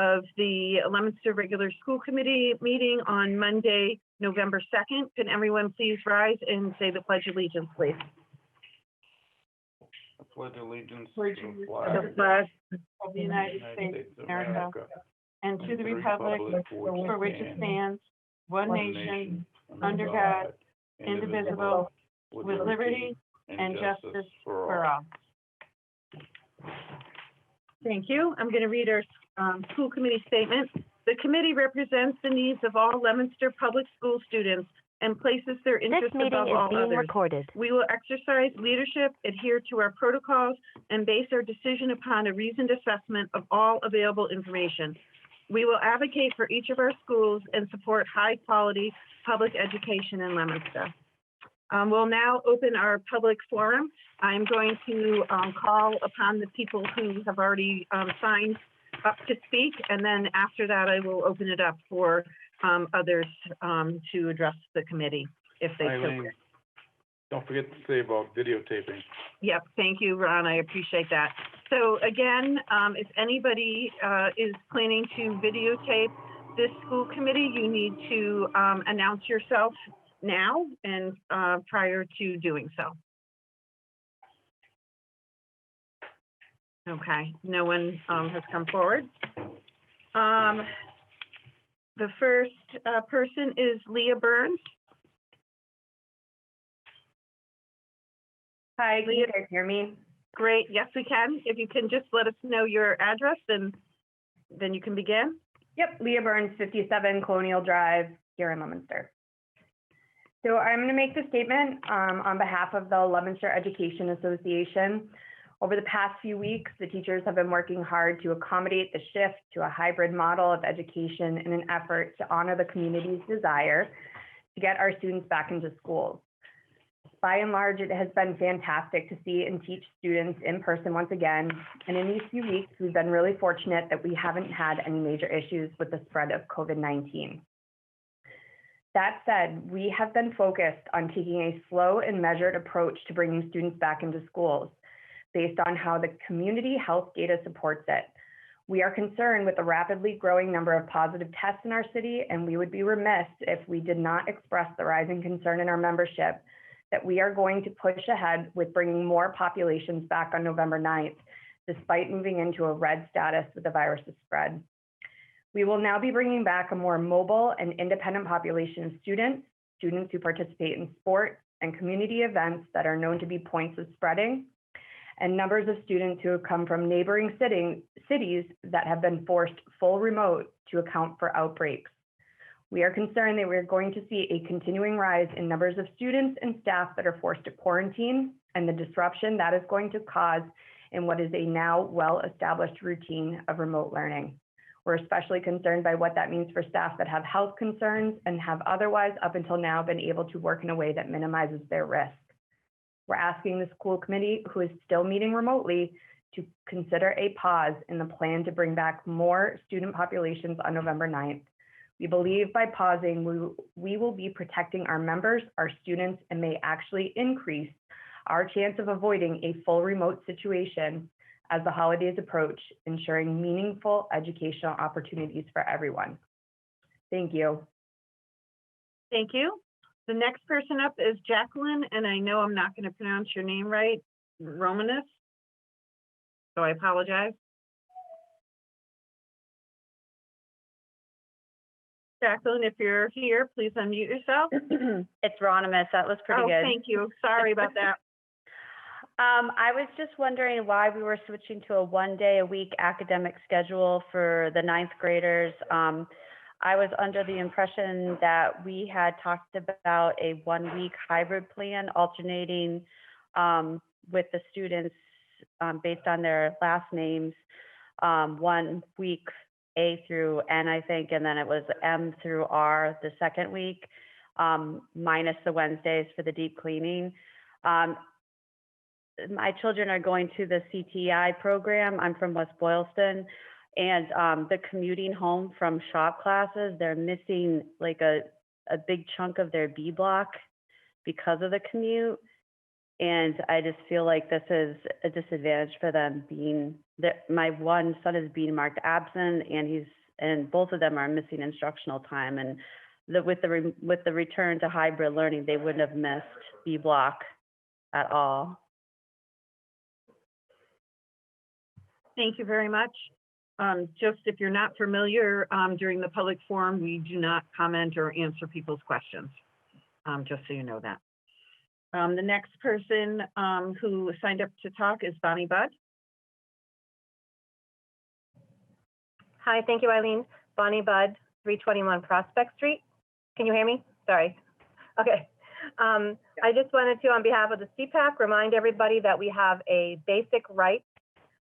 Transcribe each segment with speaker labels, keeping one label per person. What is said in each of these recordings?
Speaker 1: of the Leominster Regular School Committee meeting on Monday, November 2nd. Can everyone please rise and say the Pledge of Allegiance, please?
Speaker 2: I pledge allegiance
Speaker 1: To
Speaker 2: to
Speaker 1: the
Speaker 2: the
Speaker 1: flag
Speaker 2: flag
Speaker 1: of the United States of America and to the republic for which it stands, one nation, under God, indivisible, with liberty and justice for all. Thank you. I'm going to read our school committee statement. The committee represents the needs of all Leominster public school students and places their interests above all others.
Speaker 3: Recorded.
Speaker 1: We will exercise leadership, adhere to our protocols, and base our decision upon a reasoned assessment of all available information. We will advocate for each of our schools and support high-quality public education in Leominster. We'll now open our public forum. I'm going to call upon the people who have already signed up to speak, and then after that, I will open it up for others to address the committee if they so
Speaker 2: Eileen,
Speaker 1: wish.
Speaker 2: don't forget to say about videotaping.
Speaker 1: Yep, thank you, Ron. I appreciate that. So again, if anybody is planning to videotape this school committee, you need to announce yourself now and prior to doing so. Okay, no one has come forward. The first person is Leah Burns.
Speaker 4: Hi, can you guys hear me?
Speaker 1: Great, yes, we can. If you can just let us know your address, and then you can begin.
Speaker 4: Yep, Leah Burns, 57 Colonial Drive, here in Leominster. So I'm going to make the statement on behalf of the Leominster Education Association. Over the past few weeks, the teachers have been working hard to accommodate the shift to a hybrid model of education in an effort to honor the community's desire to get our students back into schools. By and large, it has been fantastic to see and teach students in person once again. And in these few weeks, we've been really fortunate that we haven't had any major issues with the spread of COVID-19. That said, we have been focused on taking a slow and measured approach to bringing students back into schools based on how the community health data supports it. We are concerned with the rapidly growing number of positive tests in our city, and we would be remiss if we did not express the rising concern in our membership that we are going to push ahead with bringing more populations back on November 9th, despite moving into a red status with the virus's spread. We will now be bringing back a more mobile and independent population of students who participate in sports and community events that are known to be points of spreading, and numbers of students who have come from neighboring cities that have been forced full remote to account for outbreaks. We are concerned that we're going to see a continuing rise in numbers of students and staff that are forced to quarantine and the disruption that is going to cause in what is a now well-established routine of remote learning. We're especially concerned by what that means for staff that have health concerns and have otherwise up until now been able to work in a way that minimizes their risk. We're asking the school committee, who is still meeting remotely, to consider a pause in the plan to bring back more student populations on November 9th. We believe by pausing, we will be protecting our members, our students, and may actually increase our chance of avoiding a full remote situation as the holidays approach, ensuring meaningful educational opportunities for everyone. Thank you.
Speaker 1: Thank you. The next person up is Jacqueline, and I know I'm not going to pronounce your name right, Romanus, so I apologize. Jacqueline, if you're here, please unmute yourself.
Speaker 3: It's Ronimus. That was pretty good.
Speaker 1: Thank you. Sorry about that.
Speaker 3: I was just wondering why we were switching to a one-day-a-week academic schedule for the ninth graders. I was under the impression that we had talked about a one-week hybrid plan alternating with the students based on their last names, 1 week A through N, I think, and then it was M through R the second week, minus the Wednesdays for the deep cleaning. My children are going to the CTI program. I'm from West Boylston, and the commuting home from shop classes, they're missing like a big chunk of their B block because of the commute. And I just feel like this is a disadvantage for them being that my one son is being marked absent and both of them are missing instructional time. And with the return to hybrid learning, they wouldn't have missed B block at all.
Speaker 1: Thank you very much. Just if you're not familiar, during the public forum, we do not comment or answer people's questions, just so you know that. The next person who signed up to talk is Bonnie Budd.
Speaker 5: Hi, thank you, Eileen. Bonnie Budd, 321 Prospect Street. Can you hear me? Sorry. Okay. I just wanted to, on behalf of the CPAC, remind everybody that we have a basic rights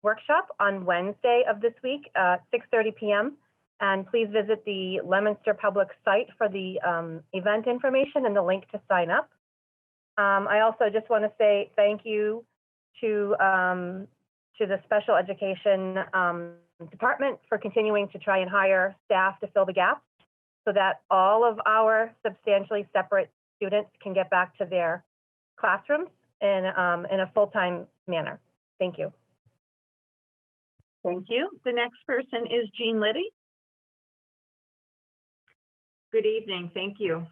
Speaker 5: workshop on Wednesday of this week, 6:30 p.m. And please visit the Leominster Public site for the event information and the link to sign up. I also just want to say thank you to the special education department for continuing to try and hire staff to fill the gaps so that all of our substantially separate students can get back to their classrooms in a full-time manner. Thank you.
Speaker 1: Thank you. The next person is Jean Liddy.
Speaker 6: Good evening, thank you.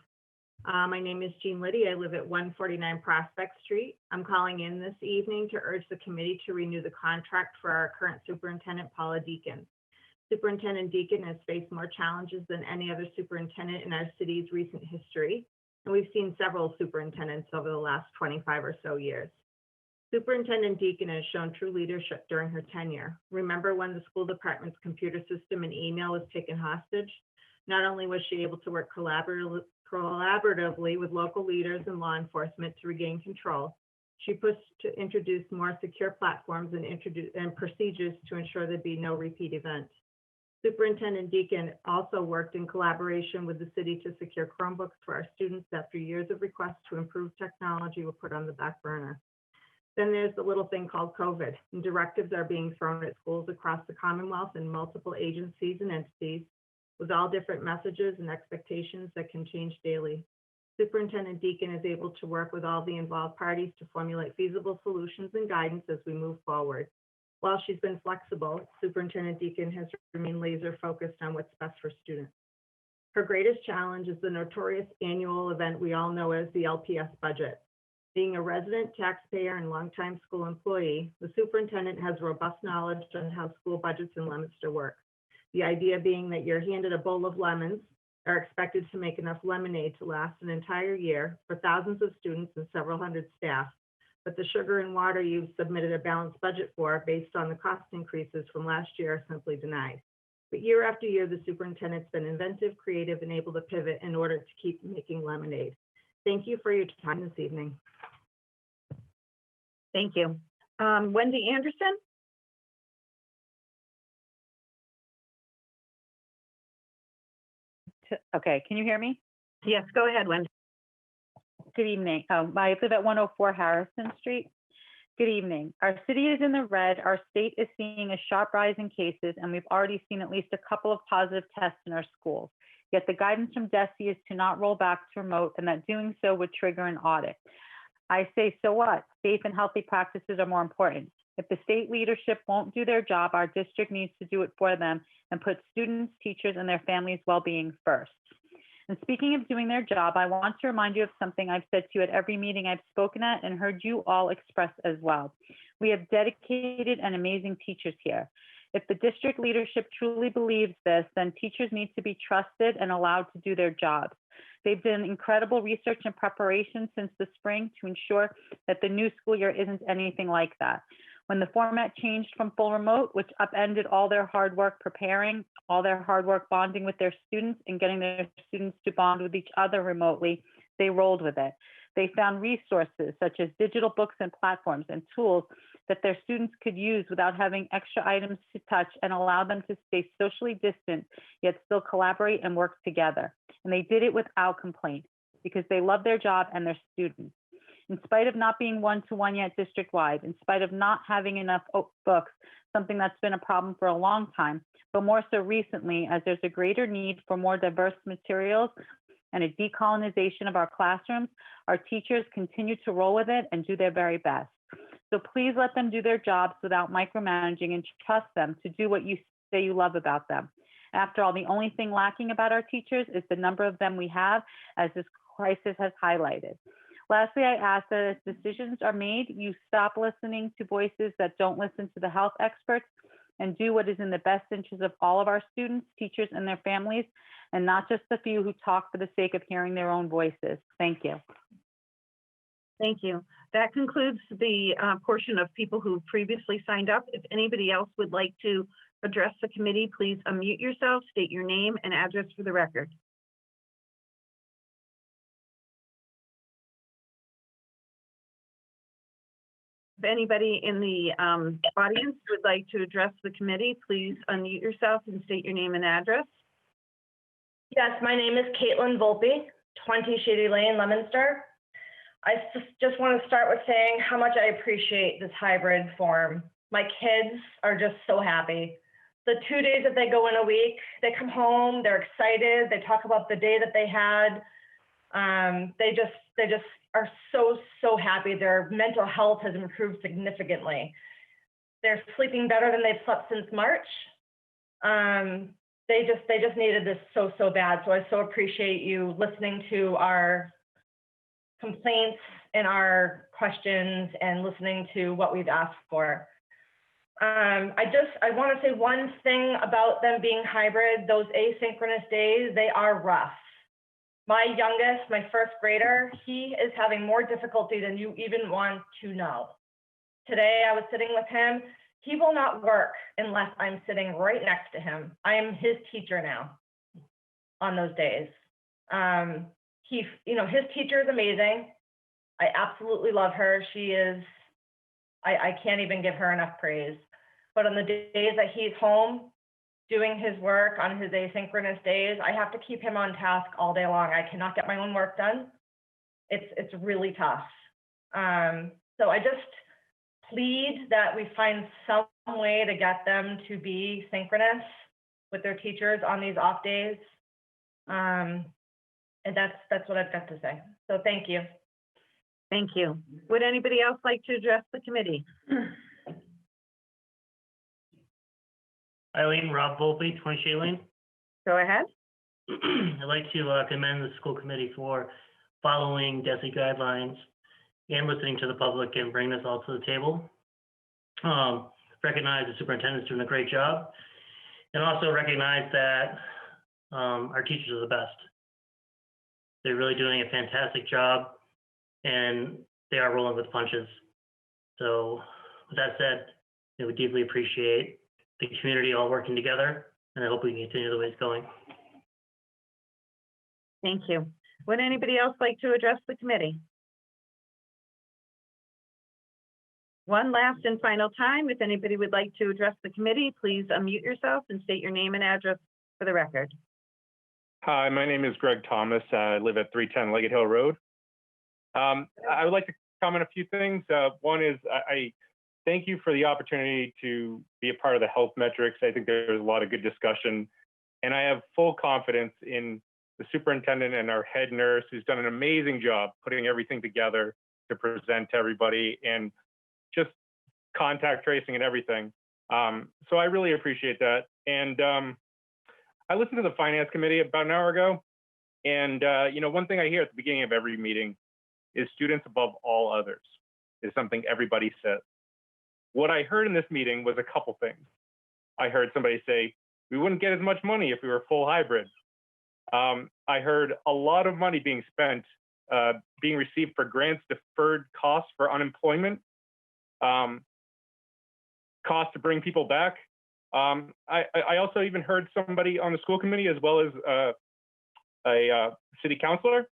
Speaker 6: My name is Jean Liddy. I live at 149 Prospect Street. I'm calling in this evening to urge the committee to renew the contract for our current superintendent, Paula Deacon. Superintendent Deacon has faced more challenges than any other superintendent in our city's recent history, and we've seen several superintendents over the last 25 or so years. Superintendent Deacon has shown true leadership during her tenure. Remember when the school department's computer system and email was taken hostage? Not only was she able to work collaboratively with local leaders and law enforcement to regain control, she pushed to introduce more secure platforms and procedures to ensure there'd be no repeat event. Superintendent Deacon also worked in collaboration with the city to secure Chromebooks for our students after years of requests to improve technology were put on the back burner. Then there's the little thing called COVID, and directives are being thrown at schools across the Commonwealth and multiple agencies and entities with all different messages and expectations that can change daily. Superintendent Deacon is able to work with all the involved parties to formulate feasible solutions and guidance as we move forward. While she's been flexible, Superintendent Deacon has remained laser focused on what's best for students. Her greatest challenge is the notorious annual event we all know as the LPS budget. Being a resident taxpayer and longtime school employee, the superintendent has robust knowledge on how school budgets in Leominster work. The idea being that you're handed a bowl of lemons, are expected to make enough lemonade to last an entire year for thousands of students and several hundred staff. But the sugar and water you've submitted a balanced budget for based on the cost increases from last year are simply denied. But year after year, the superintendent's been inventive, creative, and able to pivot in order to keep making lemonade. Thank you for your time this evening.
Speaker 1: Thank you. Wendy Anderson.
Speaker 7: Okay, can you hear me?
Speaker 1: Yes, go ahead, Wendy.
Speaker 7: Good evening. I live at 104 Harrison Street. Good evening. Our city is in the red. Our state is seeing a sharp rise in cases, and we've already seen at least a couple of positive tests in our schools. Yet the guidance from DESE is to not roll back to remote, and that doing so would trigger an audit. I say, so what? Safe and healthy practices are more important. If the state leadership won't do their job, our district needs to do it for them and put students, teachers, and their families' well-being first. And speaking of doing their job, I want to remind you of something I've said to you at every meeting I've spoken at and heard you all express as well. We have dedicated and amazing teachers here. If the district leadership truly believes this, then teachers need to be trusted and allowed to do their jobs. They've done incredible research and preparation since the spring to ensure that the new school year isn't anything like that. When the format changed from full remote, which upended all their hard work preparing, all their hard work bonding with their students and getting their students to bond with each other remotely, they rolled with it. They found resources such as digital books and platforms and tools that their students could use without having extra items to touch and allow them to stay socially distant, yet still collaborate and work together. And they did it without complaint because they love their job and their students. In spite of not being one-to-one yet district-wide, in spite of not having enough books, something that's been a problem for a long time, but more so recently as there's a greater need for more diverse materials, and a decolonization of our classrooms, our teachers continue to roll with it and do their very best. So please let them do their jobs without micromanaging and trust them to do what you say you love about them. After all, the only thing lacking about our teachers is the number of them we have, as this crisis has highlighted. Lastly, I ask that as decisions are made, you stop listening to voices that don't listen to the health experts and do what is in the best interest of all of our students, teachers, and their families, and not just the few who talk for the sake of hearing their own voices. Thank you.
Speaker 1: Thank you. That concludes the portion of people who previously signed up. If anybody else would like to address the committee, please unmute yourself, state your name and address for the record. If anybody in the audience would like to address the committee, please unmute yourself and state your name and address.
Speaker 8: Yes, my name is Caitlin Volpe, 20 Shady Lane, Leominster. I just want to start with saying how much I appreciate this hybrid form. My kids are just so happy. The 2 days that they go in a week, they come home, they're excited, they talk about the day that they had. They just are so happy. Their mental health has improved significantly. They're sleeping better than they've slept since March. They just needed this so bad. So I so appreciate you listening to our complaints and our questions and listening to what we've asked for. I want to say one thing about them being hybrid. Those asynchronous days, they are rough. My youngest, my first grader, he is having more difficulty than you even want to know. Today, I was sitting with him. He will not work unless I'm sitting right next to him. I am his teacher now on those days. His teacher is amazing. I absolutely love her. She is, I can't even give her enough praise. But on the days that he's home doing his work on his asynchronous days, I have to keep him on task all day long. I cannot get my own work done. It's really tough. So I just plead that we find some way to get them to be synchronous with their teachers on these off days. And that's what I've got to say. So thank you.
Speaker 1: Thank you. Would anybody else like to address the committee?
Speaker 9: Eileen, Rob Volpe, 20 Shea Lane.
Speaker 1: Go ahead.
Speaker 9: I'd like to commend the school committee for following DESE guidelines and listening to the public and bring this all to the table. Recognize the superintendent's doing a great job, and also recognize that our teachers are the best. They're really doing a fantastic job, and they are rolling with punches. So with that said, we deeply appreciate the community all working together, and I hope we can continue the way it's going.
Speaker 1: Thank you. Would anybody else like to address the committee? One last and final time, if anybody would like to address the committee, please unmute yourself and state your name and address for the record.
Speaker 10: Hi, my name is Greg Thomas. I live at 310 Leggett Hill Road. I would like to comment a few things. One is I thank you for the opportunity to be a part of the health metrics. I think there's a lot of good discussion, and I have full confidence in the superintendent and our head nurse, who's done an amazing job putting everything together to present to everybody and just contact tracing and everything. So I really appreciate that. And I listened to the finance committee about an hour ago, and one thing I hear at the beginning of every meeting is students above all others is something everybody says. What I heard in this meeting was a couple things. I heard somebody say, we wouldn't get as much money if we were full hybrid. I heard a lot of money being spent, being received for grants, deferred costs for unemployment, costs to bring people back. I also even heard somebody on the school committee, as well as a city councilor,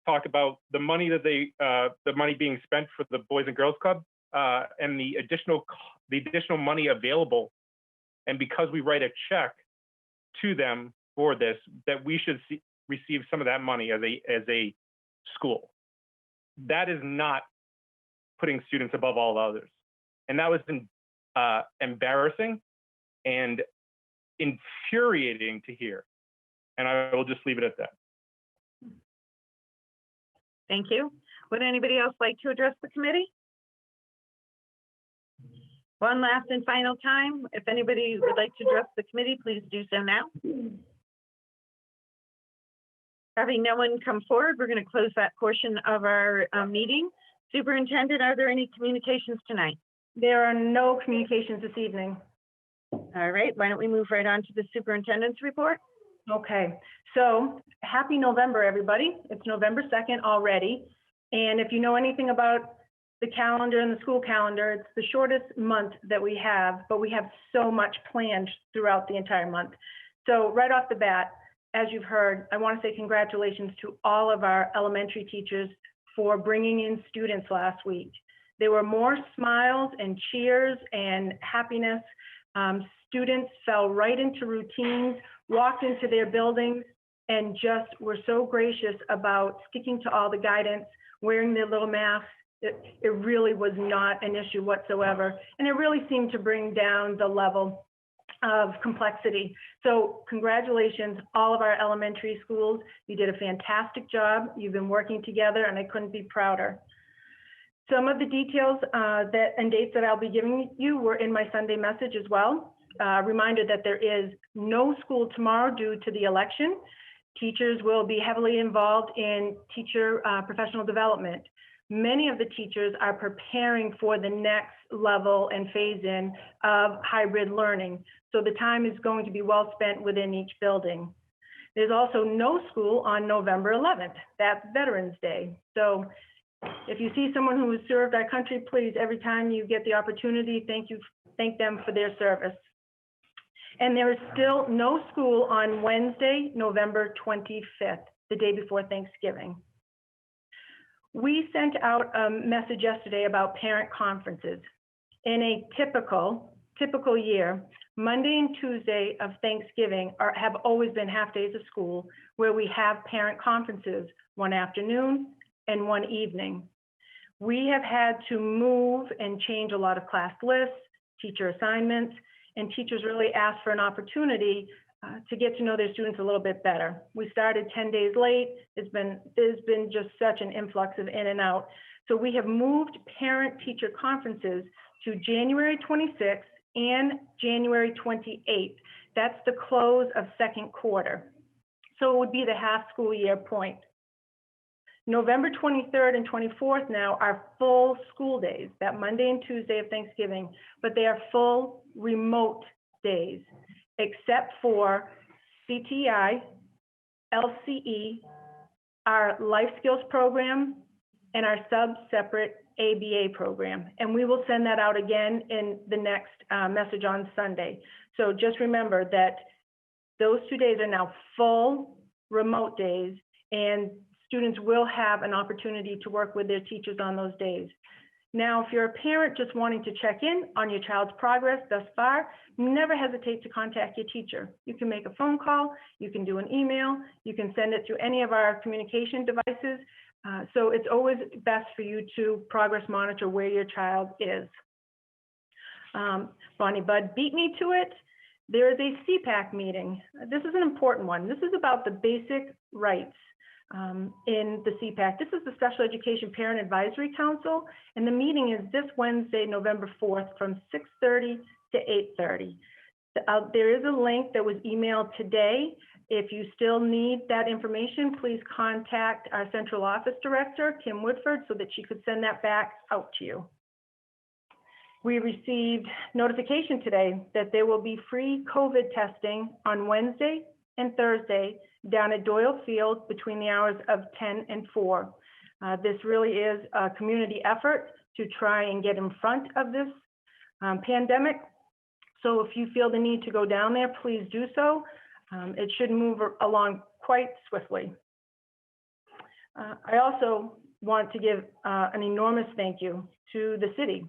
Speaker 10: talk about the money that the money being spent for the Boys and Girls Club and the additional money available. And because we write a check to them for this, that we should receive some of that money as a school. That is not putting students above all others. And that was embarrassing and infuriating to hear. And I will just leave it at that.
Speaker 1: Thank you. Would anybody else like to address the committee? One last and final time, if anybody would like to address the committee, please do so now. Having no one come forward, we're going to close that portion of our meeting. Superintendent, are there any communications tonight?
Speaker 4: There are no communications this evening.
Speaker 1: All right, why don't we move right on to the superintendent's report?
Speaker 4: Okay, so happy November, everybody. It's November 2nd already. And if you know anything about the calendar and the school calendar, it's the shortest month that we have, but we have so much planned throughout the entire month. So right off the bat, as you've heard, I want to say congratulations to all of our elementary teachers for bringing in students last week. There were more smiles and cheers and happiness. Students fell right into routines, walked into their buildings, and just were so gracious about sticking to all the guidance, wearing their little masks. It really was not an issue whatsoever. And it really seemed to bring down the level of complexity. So congratulations, all of our elementary schools. You did a fantastic job. You've been working together, and I couldn't be prouder. Some of the details and dates that I'll be giving you were in my Sunday message as well. Reminder that there is no school tomorrow due to the election. Teachers will be heavily involved in teacher professional development. Many of the teachers are preparing for the next level and phase in of hybrid learning. So the time is going to be well spent within each building. There's also no school on November 11th. That's Veterans Day. So if you see someone who has served our country, please, every time you get the opportunity, thank them for their service. And there is still no school on Wednesday, November 25th, the day before Thanksgiving. We sent out a message yesterday about parent conferences. In a typical year, Monday and Tuesday of Thanksgiving have always been half days of school where we have parent conferences, one afternoon and one evening. We have had to move and change a lot of class lists, teacher assignments, and teachers really asked for an opportunity to get to know their students a little bit better. We started 10 days late. There's been just such an influx of in and out. So we have moved parent-teacher conferences to January 26th and January 28th. That's the close of second quarter. So it would be the half school year point. November 23rd and 24th now are full school days, that Monday and Tuesday of Thanksgiving, but they are full remote days, except for CTI, LCE, our life skills program, and our sub-separate ABA program. And we will send that out again in the next message on Sunday. So just remember that those 2 days are now full remote days, and students will have an opportunity to work with their teachers on those days. Now, if you're a parent just wanting to check in on your child's progress thus far, never hesitate to contact your teacher. You can make a phone call, you can do an email, you can send it through any of our communication devices. So it's always best for you to progress monitor where your child is. Bonnie Budd beat me to it. There is a CPAC meeting. This is an important one. This is about the basic rights in the CPAC. This is the Special Education Parent Advisory Council, and the meeting is this Wednesday, November 4th from 6:30 to 8:30. There is a link that was emailed today. If you still need that information, please contact our central office director, Kim Woodford, so that she could send that back out to you. We received notification today that there will be free COVID testing on Wednesday and Thursday down at Doyle Field between the hours of 10 and 4. This really is a community effort to try and get in front of this pandemic. So if you feel the need to go down there, please do so. It should move along quite swiftly. I also want to give an enormous thank you to the city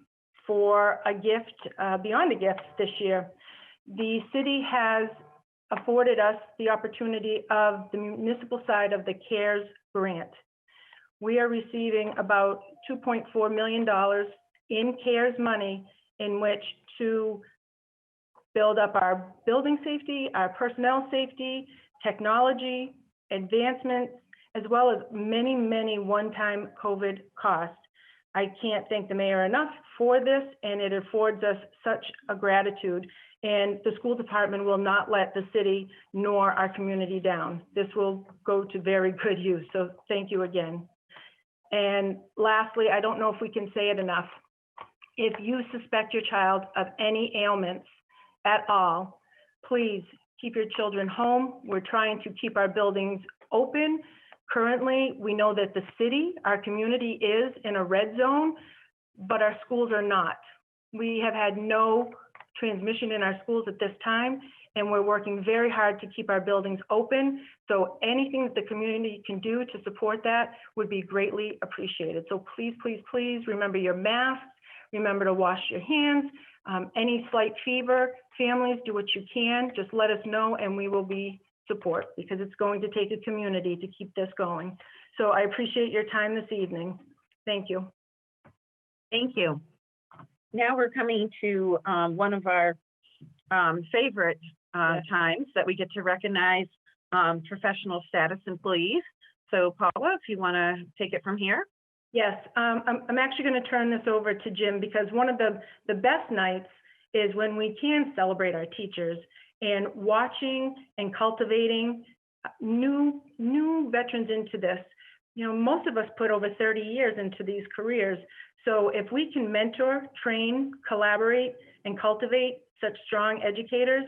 Speaker 4: for a gift beyond a gift this year. The city has afforded us the opportunity of the municipal side of the CARES grant. We are receiving about $2.4 million in CARES money in which to build up our building safety, our personnel safety, technology, advancements, as well as many, many one-time COVID costs. I can't thank the mayor enough for this, and it affords us such a gratitude. And the school department will not let the city nor our community down. This will go to very good use, so thank you again. And lastly, I don't know if we can say it enough. If you suspect your child of any ailments at all, please keep your children home. We're trying to keep our buildings open. Currently, we know that the city, our community is in a red zone, but our schools are not. We have had no transmission in our schools at this time, and we're working very hard to keep our buildings open. So anything that the community can do to support that would be greatly appreciated. So please, please, please remember your masks, remember to wash your hands. Any slight fever, families, do what you can. Just let us know and we will be support, because it's going to take a community to keep this going. So I appreciate your time this evening. Thank you.
Speaker 1: Thank you. Now we're coming to one of our favorite times that we get to recognize professional status employees. So Paula, if you want to take it from here.
Speaker 4: Yes, I'm actually going to turn this over to Jim, because one of the best nights is when we can celebrate our teachers, and watching and cultivating new veterans into this. You know, most of us put over 30 years into these careers. So if we can mentor, train, collaborate, and cultivate such strong educators,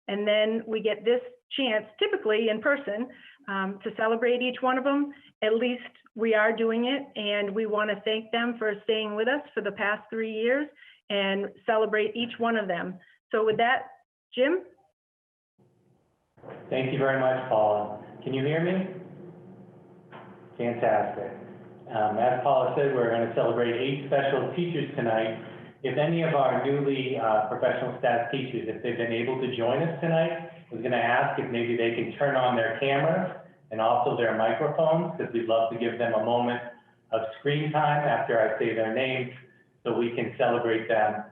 Speaker 4: and then we get this chance, typically in person, to celebrate each one of them, at least we are doing it, and we want to thank them for staying with us for the past 3 years and celebrate each one of them. So with that, Jim?
Speaker 11: Thank you very much, Paula. Can you hear me? Fantastic. As Paula said, we're going to celebrate 8 special teachers tonight. If any of our newly professional staff teachers, if they've been able to join us tonight, I was going to ask if maybe they can turn on their cameras and also their microphones, because we'd love to give them a moment of screen time after I say their names so we can celebrate them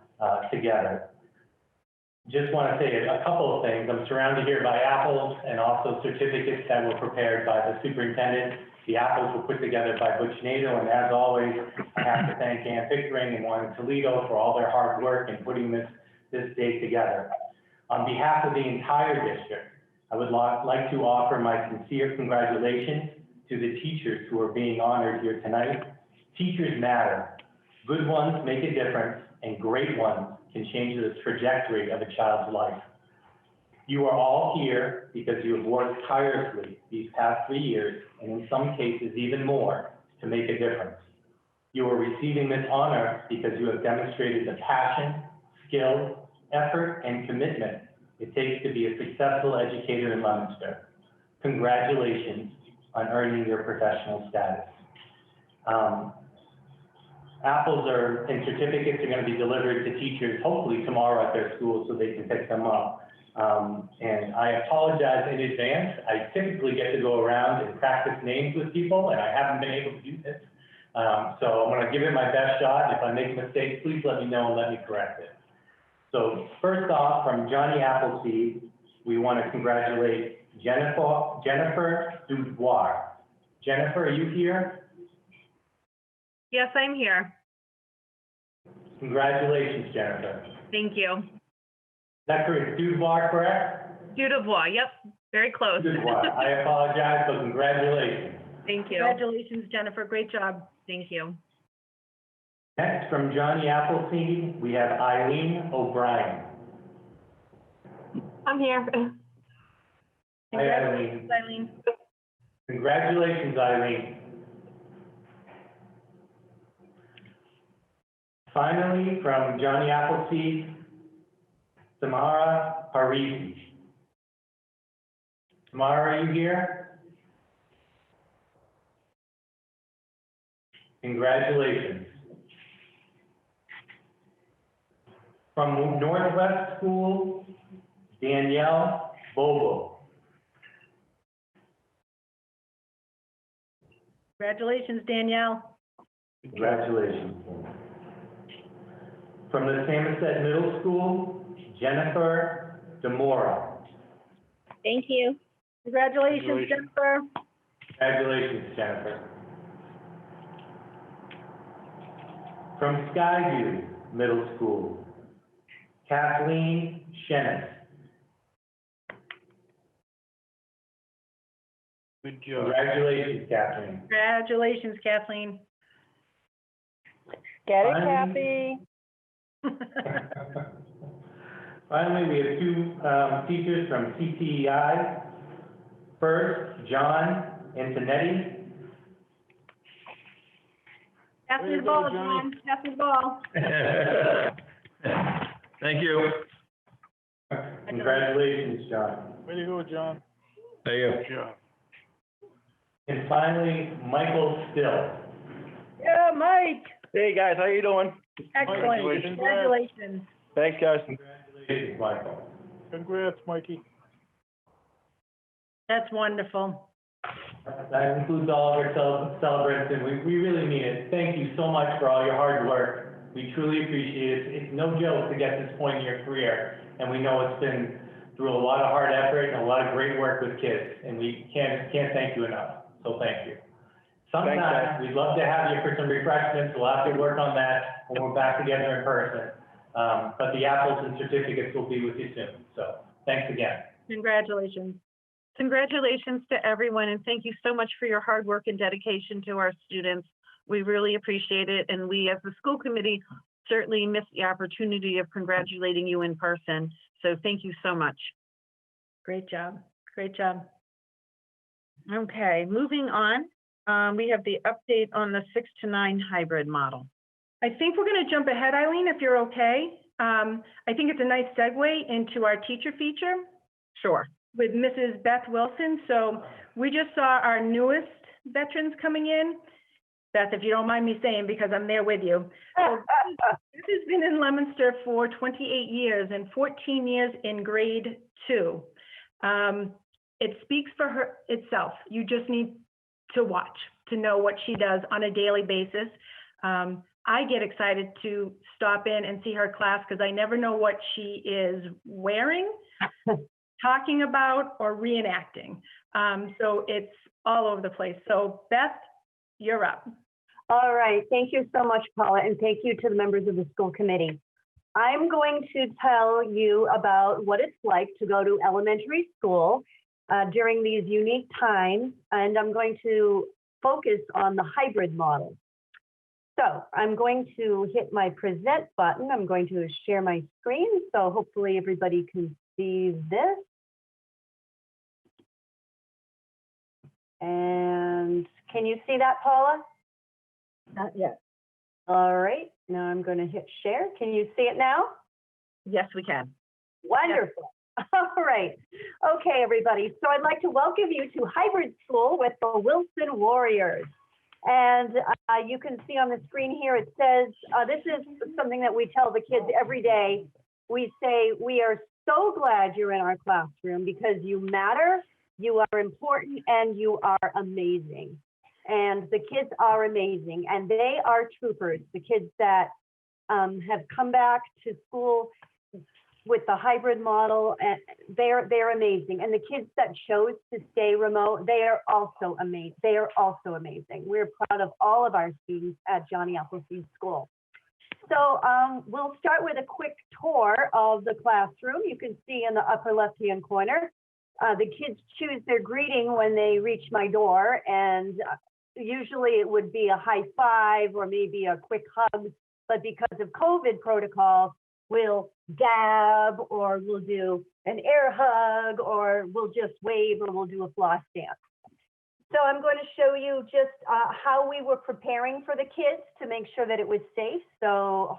Speaker 11: together. Just want to say a couple of things. I'm surrounded here by apples and also certificates that were prepared by the superintendent. The apples were put together by Butch Nato, and as always, I have to thank Ann Pickering and Juan Toledo for all their hard work in putting this day together. On behalf of the entire district, I would like to offer my sincere congratulations to the teachers who are being honored here tonight. Teachers matter. Good ones make a difference, and great ones can change the trajectory of a child's life. You are all here because you have worked tirelessly these past 3 years, and in some cases even more, to make a difference. You are receiving this honor because you have demonstrated the passion, skill, effort, and commitment it takes to be a successful educator in Leominster. Congratulations on earning your professional status. Apples and certificates are going to be delivered to teachers hopefully tomorrow at their school so they can pick them up. And I apologize in advance. I typically get to go around and practice names with people, and I haven't been able to do this. So I'm going to give it my best shot. If I make mistakes, please let me know and let me correct it. So first off, from Johnny Appleseed, we want to congratulate Jennifer Dubois. Jennifer, are you here?
Speaker 1: Yes, I'm here.
Speaker 11: Congratulations, Jennifer.
Speaker 1: Thank you.
Speaker 11: Is that correct? Dubois, correct?
Speaker 1: Dubois, yep, very close.
Speaker 11: Dubois. I apologize, but congratulations.
Speaker 1: Thank you.
Speaker 4: Congratulations, Jennifer. Great job.
Speaker 1: Thank you.
Speaker 11: Next, from Johnny Appleseed, we have Eileen O'Brien.
Speaker 5: I'm here.
Speaker 11: Hi, Eileen.
Speaker 4: Eileen.
Speaker 11: Congratulations, Eileen. Finally, from Johnny Appleseed, Samara Parisi. Samara, are you here? Congratulations. From Northwest School, Danielle Bobo.
Speaker 4: Congratulations, Danielle.
Speaker 11: Congratulations. From the Samoset Middle School, Jennifer Demora.
Speaker 5: Thank you.
Speaker 4: Congratulations, Jennifer.
Speaker 11: Congratulations, Jennifer. From Skyview Middle School, Kathleen Shennis.
Speaker 2: Good job.
Speaker 11: Congratulations, Kathleen.
Speaker 6: Congratulations, Kathleen.
Speaker 5: Get it,
Speaker 11: Finally-
Speaker 5: Kathy?
Speaker 11: Finally, we have two teachers from CTEI. First, John Antonetti.
Speaker 6: Pass
Speaker 2: Way
Speaker 6: me
Speaker 2: to
Speaker 6: the
Speaker 2: go,
Speaker 6: ball,
Speaker 2: Johnny.
Speaker 6: John. Pass me the ball.
Speaker 12: Thank you.
Speaker 11: Congratulations, John.
Speaker 2: Way to go, John.
Speaker 12: Thank you.
Speaker 2: Good job.
Speaker 11: And finally, Michael Still.
Speaker 6: Yeah, Mike.
Speaker 12: Hey, guys, how you doing?
Speaker 6: Excellent.
Speaker 2: Congratulations.
Speaker 6: Congratulations.
Speaker 12: Thanks, guys.
Speaker 11: Congratulations, Michael.
Speaker 2: Congrats, Mikey.
Speaker 6: That's wonderful.
Speaker 11: That includes all of our celebrants, and we really mean it. Thank you so much for all your hard work. We truly appreciate it. It's no joke to get this point in your career, and we know it's been through a lot of hard effort and a lot of great work with kids, and we can't thank you enough. So thank you. Sometime, we'd love to have you for some refreshments. We'll have to work on that when we're back together in person. But the apples and certificates will be with you soon. So thanks again.
Speaker 6: Congratulations.
Speaker 1: Congratulations to everyone, and thank you so much for your hard work and dedication to our students. We really appreciate it, and we, as the school committee, certainly miss the opportunity of congratulating you in person. So thank you so much.
Speaker 6: Great job. Great job.
Speaker 1: Okay, moving on. We have the update on the 6 to 9 hybrid model.
Speaker 6: I think we're going to jump ahead, Eileen, if you're okay. I think it's a nice segue into our teacher feature
Speaker 1: Sure.
Speaker 6: with Mrs. Beth Wilson. So we just saw our newest veterans coming in. Beth, if you don't mind me saying, because I'm there with you. So Beth has been in Leominster for 28 years and 14 years in grade 2. It speaks for her itself. You just need to watch to know what she does on a daily basis. I get excited to stop in and see her class because I never know what she is wearing, talking about, or reenacting. So it's all over the place. So Beth, you're up.
Speaker 13: All right, thank you so much, Paula, and thank you to the members of the school committee. I'm going to tell you about what it's like to go to elementary school during these unique times, and I'm going to focus on the hybrid model. So I'm going to hit my present button. I'm going to share my screen, so hopefully everybody can see this. And can you see that, Paula?
Speaker 5: Not yet.
Speaker 13: All right, now I'm going to hit share. Can you see it now?
Speaker 1: Yes, we can.
Speaker 13: Wonderful. All right. Okay, everybody. So I'd like to welcome you to hybrid school with the Wilson Warriors. And you can see on the screen here, it says, this is something that we tell the kids every day. We say, we are so glad you're in our classroom because you matter, you are important, and you are amazing. And the kids are amazing, and they are troopers. The kids that have come back to school with the hybrid model, and they're amazing. And the kids that chose to stay remote, they are also amazing. They are also amazing. We're proud of all of our students at Johnny Appleseed School. So we'll start with a quick tour of the classroom. You can see in the upper left-hand corner, the kids choose their greeting when they reach my door, and usually it would be a high five or maybe a quick hug, but because of COVID protocol, we'll dab, or we'll do an air hug, or we'll just wave, or we'll do a floss dance. So I'm going to show you just how we were preparing for the kids to make sure that it was safe. So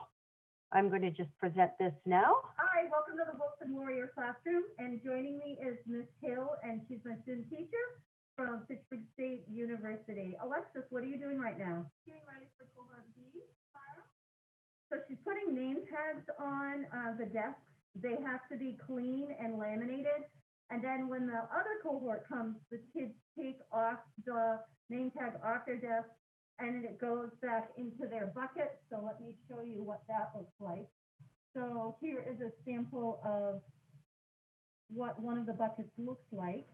Speaker 13: I'm going to just present this now.
Speaker 14: Hi, welcome to the Wilson Warrior Classroom, and joining me is Miss Hill, and she's my student teacher from Fitchburg State University. Alexis, what are you doing right now? Getting ready for cohort B. So she's putting name tags on the desks. They have to be clean and laminated. And then when the other cohort comes, the kids take off the name tag off their desk, and it goes back into their bucket. So let me show you what that looks like. So here is a sample of what one of the buckets looks like.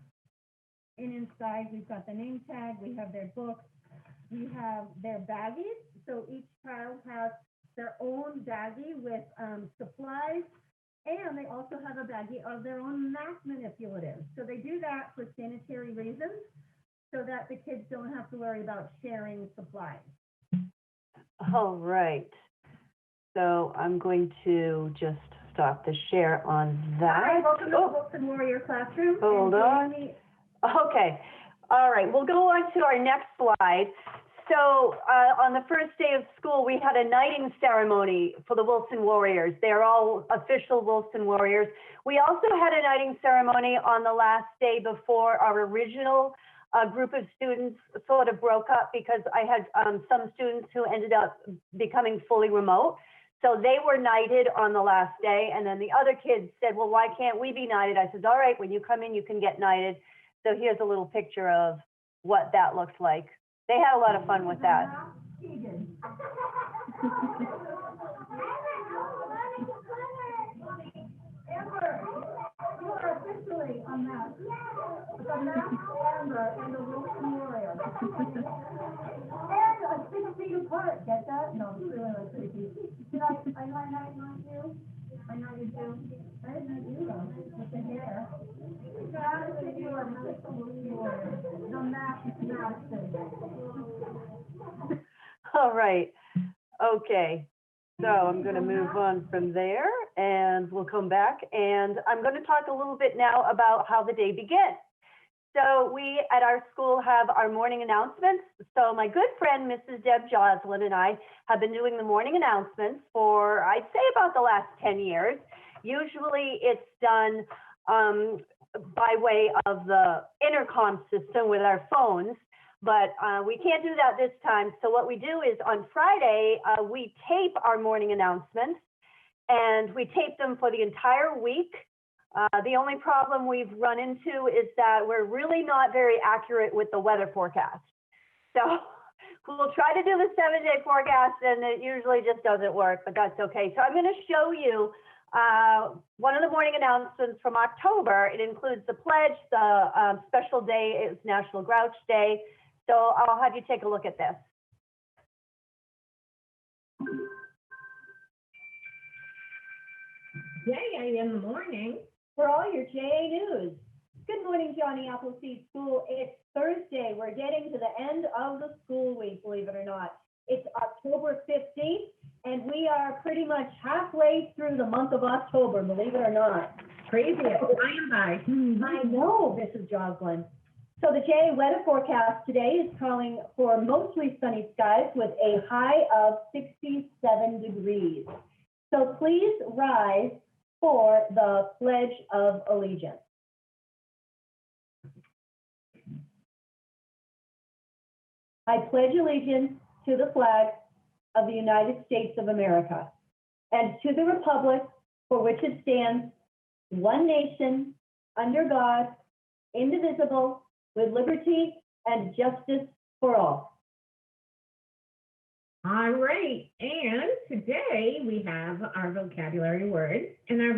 Speaker 14: And inside, we've got the name tag, we have their books, we have their baggies. So each child has their own baggie with supplies, and they also have a baggie of their own math manipulatives. So they do that for sanitary reasons, so that the kids don't have to worry about sharing supplies.
Speaker 13: All right. So I'm going to just stop the share on that.
Speaker 14: Hi, welcome to the Wilson Warrior Classroom.
Speaker 13: Hold on. Okay. All right. We'll go on to our next slide. So on the first day of school, we had a knighting ceremony for the Wilson Warriors. They're all official Wilson Warriors. We also had a knighting ceremony on the last day before our original group of students sort of broke up because I had some students who ended up becoming fully remote. So they were knighted on the last day. And then the other kids said, well, why can't we be knighted? I said, all right, when you come in, you can get knighted. So here's a little picture of what that looks like. They had a lot of fun with that.
Speaker 14: Amber, you are officially a Masc. The Masc Amber and the Wilson Warrior. And a 6 feet apart, get that? No, it's really like 3 feet. I know I not you. I know you do. I didn't know you though, with the hair. God, you are the Wilson Warrior. The Masc.
Speaker 13: All right. Okay. So I'm going to move on from there and we'll come back. And I'm going to talk a little bit now about how the day begins. So we at our school have our morning announcements. So my good friend, Mrs. Deb Joslin, and I have been doing the morning announcements for, I'd say, about the last 10 years. Usually it's done by way of the intercom system with our phones. But we can't do that this time. So what we do is on Friday, we tape our morning announcements and we tape them for the entire week. The only problem we've run into is that we're really not very accurate with the weather forecast. So we'll try to do the 7-day forecast and it usually just doesn't work, but that's okay. So I'm going to show you one of the morning announcements from October. It includes the pledge, the special day is National Grouch Day. So I'll have you take a look at this.
Speaker 14: JA in the morning for all your JA news. Good morning, Johnny Appleseed School. It's Thursday. We're getting to the end of the school week, believe it or not. It's October 15th, and we are pretty much halfway through the month of October, believe it or not. Crazy, it's flying by. I know, Mrs. Joslin. So the JA weather forecast today is calling for mostly sunny skies with a high of 67 degrees. So please rise for the Pledge of Allegiance. I pledge allegiance to the flag of the United States of America and to the republic for which it stands, one nation, under God, indivisible, with liberty and justice for all.
Speaker 6: All right, and today we have our vocabulary word, and our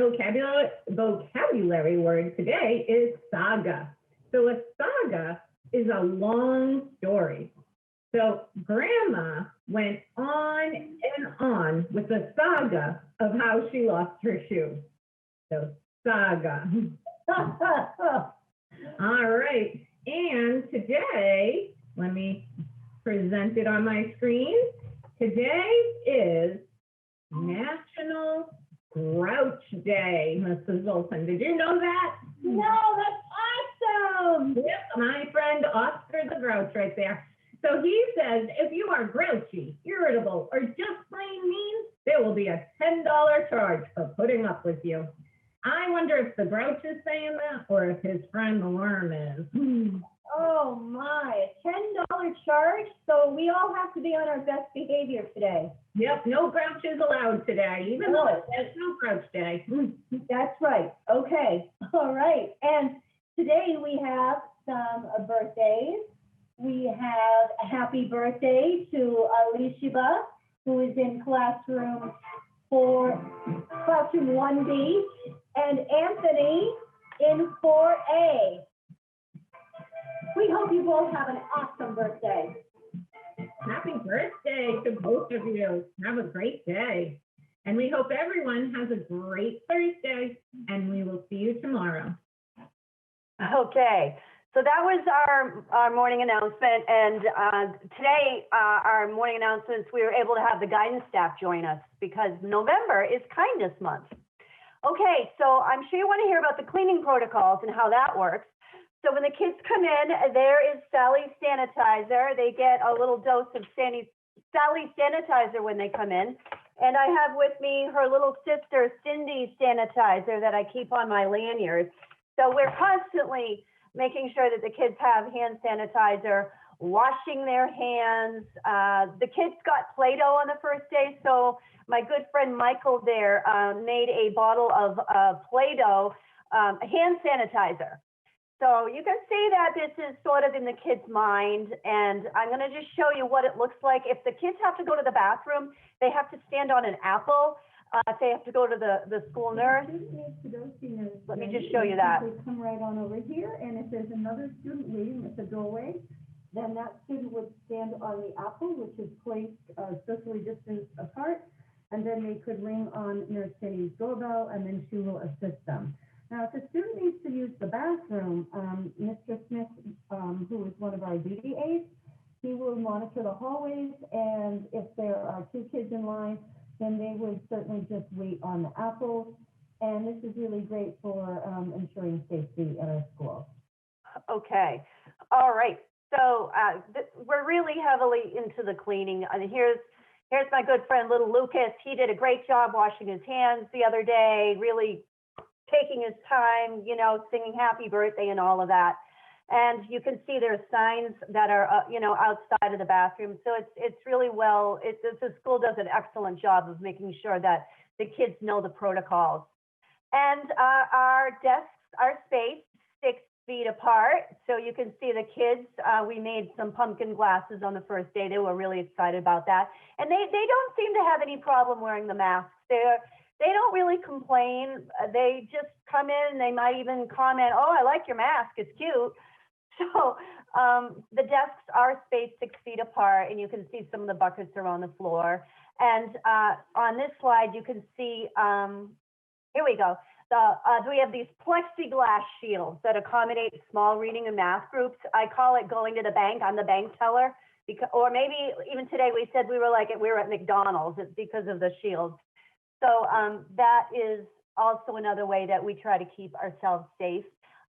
Speaker 6: vocabulary word today is saga. So a saga is a long story. So Grandma went on and on with the saga of how she lost her shoe. So saga. All right. And today, let me present it on my screen. Today is National Grouch Day, Mrs. Olson. Did you know that?
Speaker 14: No, that's awesome.
Speaker 6: Yep, my friend Oscar the Grouch right there. So he says, if you are grouchy, irritable, or just plain mean, there will be a $10 charge for putting up with you. I wonder if the Grouch is saying that or if his friend the worm is.
Speaker 14: Oh my, a $10 charge? So we all have to be on our best behavior today.
Speaker 6: Yep, no Grouches allowed today, even though it says no Grouch Day.
Speaker 14: That's right. Okay. All right. And today we have some birthdays. We have a happy birthday to Alicia, who is in classroom 1B, and Anthony in 4A. hope you both have an awesome birthday.
Speaker 6: Happy birthday to both of you. Have a great day. And we hope everyone has a great Thursday, and we will see you tomorrow.
Speaker 13: Okay, so that was our morning announcement, and today, our morning announcements, we were able to have the guidance staff join us because November is Kindness Month. Okay, so I'm sure you want to hear about the cleaning protocols and how that works. So when the kids come in, there is Sally sanitizer. They get a little dose of Sally sanitizer when they come in. And I have with me her little sister, Cindy sanitizer that I keep on my lanyard. So we're constantly making sure that the kids have hand sanitizer, washing their hands. The kids got Play-Doh on the first day. So my good friend Michael there made a bottle of Play-Doh hand sanitizer. So you can see that this is sort of in the kids' mind, and I'm going to just show you what it looks like. If the kids have to go to the bathroom, they have to stand on an apple. If they have to go to the school nurse, let me just show you that.
Speaker 14: They come right on over here, and if there's another student waiting at the doorway, then that student would stand on the apple, which is placed socially distanced apart, and then they could ring on Nurse Jenny's doorbell, and then she will assist them. Now, if a student needs to use the bathroom, Mr. Smith, who is one of our duty aides, he will monitor the hallways, and if there are two kids in line, then they would certainly just wait on the apples. And this is really great for ensuring safety at our school.
Speaker 13: Okay, all right. So we're really heavily into the cleaning. And here's my good friend, little Lucas. He did a great job washing his hands the other day, really taking his time, you know, singing happy birthday and all of that. And you can see there's signs that are, you know, outside of the bathroom. So it's really well, the school does an excellent job of making sure that the kids know the protocols. And our desks are spaced 6 feet apart. So you can see the kids, we made some pumpkin glasses on the first day. They were really excited about that. And they don't seem to have any problem wearing the masks. They don't really complain. They just come in, they might even comment, oh, I like your mask, it's cute. So the desks are spaced 6 feet apart, and you can see some of the buckets are on the floor. And on this slide, you can see, here we go. We have these plexiglass shields that accommodate small reading and math groups. I call it going to the bank. I'm the bank teller. Or maybe even today we said we were at McDonald's because of the shields. So that is also another way that we try to keep ourselves safe.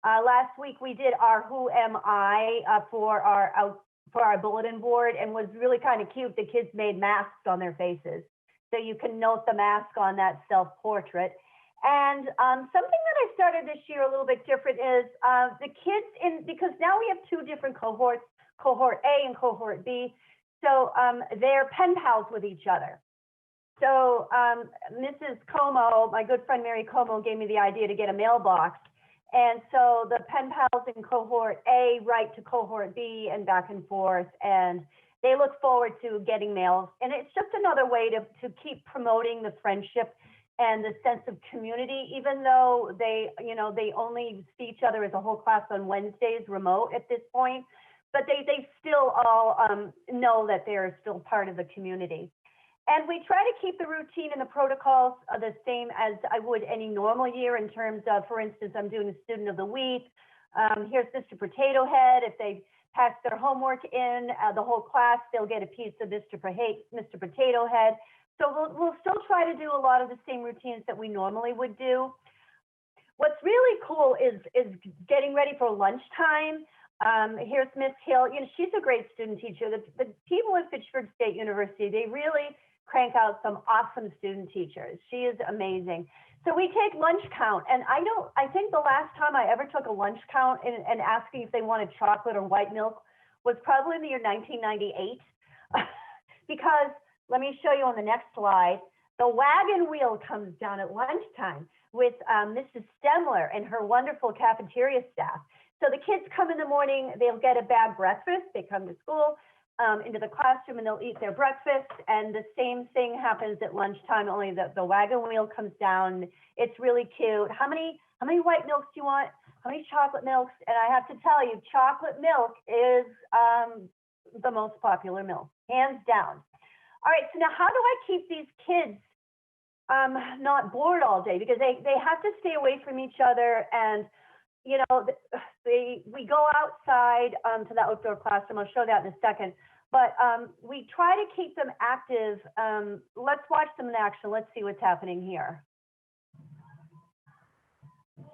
Speaker 13: Last week we did our Who Am I for our bulletin board, and was really kind of cute. The kids made masks on their faces, so you can note the mask on that self-portrait. And something that I started this year a little bit different is the kids because now we have two different cohorts, cohort A and cohort B. So they're pen pals with each other. So Mrs. Como, my good friend Mary Como, gave me the idea to get a mailbox. And so the pen pals in cohort A write to cohort B and back and forth, and they look forward to getting mails. And it's just another way to keep promoting the friendship and the sense of community, even though they only see each other as a whole class on Wednesdays remote at this point, but they still all know that they're still part of the community. And we try to keep the routine and the protocols the same as I would any normal year in terms of, for instance, I'm doing a student of the week. Here's Mr. Potato Head. If they pass their homework in, the whole class, they'll get a piece of Mr. Potato Head. So we'll still try to do a lot of the same routines that we normally would do. What's really cool is getting ready for lunchtime. Here's Miss Hill. You know, she's a great student teacher. The people at Fitchburg State University, they really crank out some awesome student teachers. She is amazing. So we take lunch count, and I think the last time I ever took a lunch count and asking if they wanted chocolate or white milk was probably in the year 1998. Because let me show you on the next slide, the wagon wheel comes down at lunchtime with Mrs. Stemler and her wonderful cafeteria staff. So the kids come in the morning, they'll get a bag breakfast, they come to school, into the classroom, and they'll eat their breakfast, and the same thing happens at lunchtime, only the wagon wheel comes down. It's really cute. How many white milks do you want? how many chocolate milks? And I have to tell you, chocolate milk is the most popular milk, hands down. All right, so now how do I keep these kids not bored all day? Because they have to stay away from each other, and you know, we go outside to the outdoor classroom. I'll show that in a second. But we try to keep them active. Let's watch them in action. Let's see what's happening here.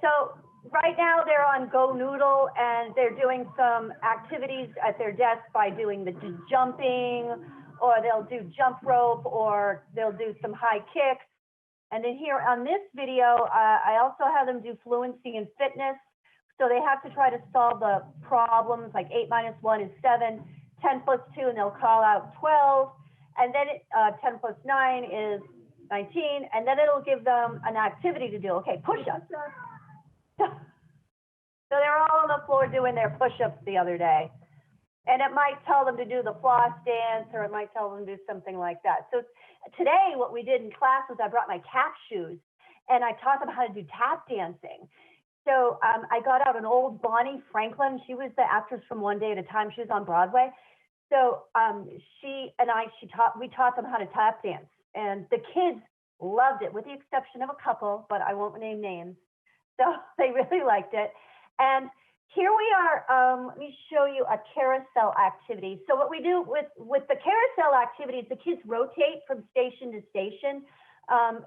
Speaker 13: So right now they're on Go Noodle, and they're doing some activities at their desk by doing the jumping, or they'll do jump rope, or they'll do some high kicks. And then here on this video, I also have them do fluency and fitness. So they have to try to solve the problems, like 8 minus 1 is 7, 10 plus 2, and they'll call out 12. And then 10 plus 9 is 19. And then it'll give them an activity to do. Okay, push-ups. So they're all on the floor doing their push-ups the other day. And it might tell them to do the floss dance, or it might tell them to do something like that. So today, what we did in class was I brought my cat shoes, and I taught them how to do tap dancing. So I got out an old Bonnie Franklin. She was the actress from One Day at a Time. She was on Broadway. So we taught them how to tap dance, and the kids loved it, with the exception of a couple, but I won't name names. So they really liked it. And here we are. Let me show you a carousel activity. So what we do with the carousel activities, the kids rotate from station to station.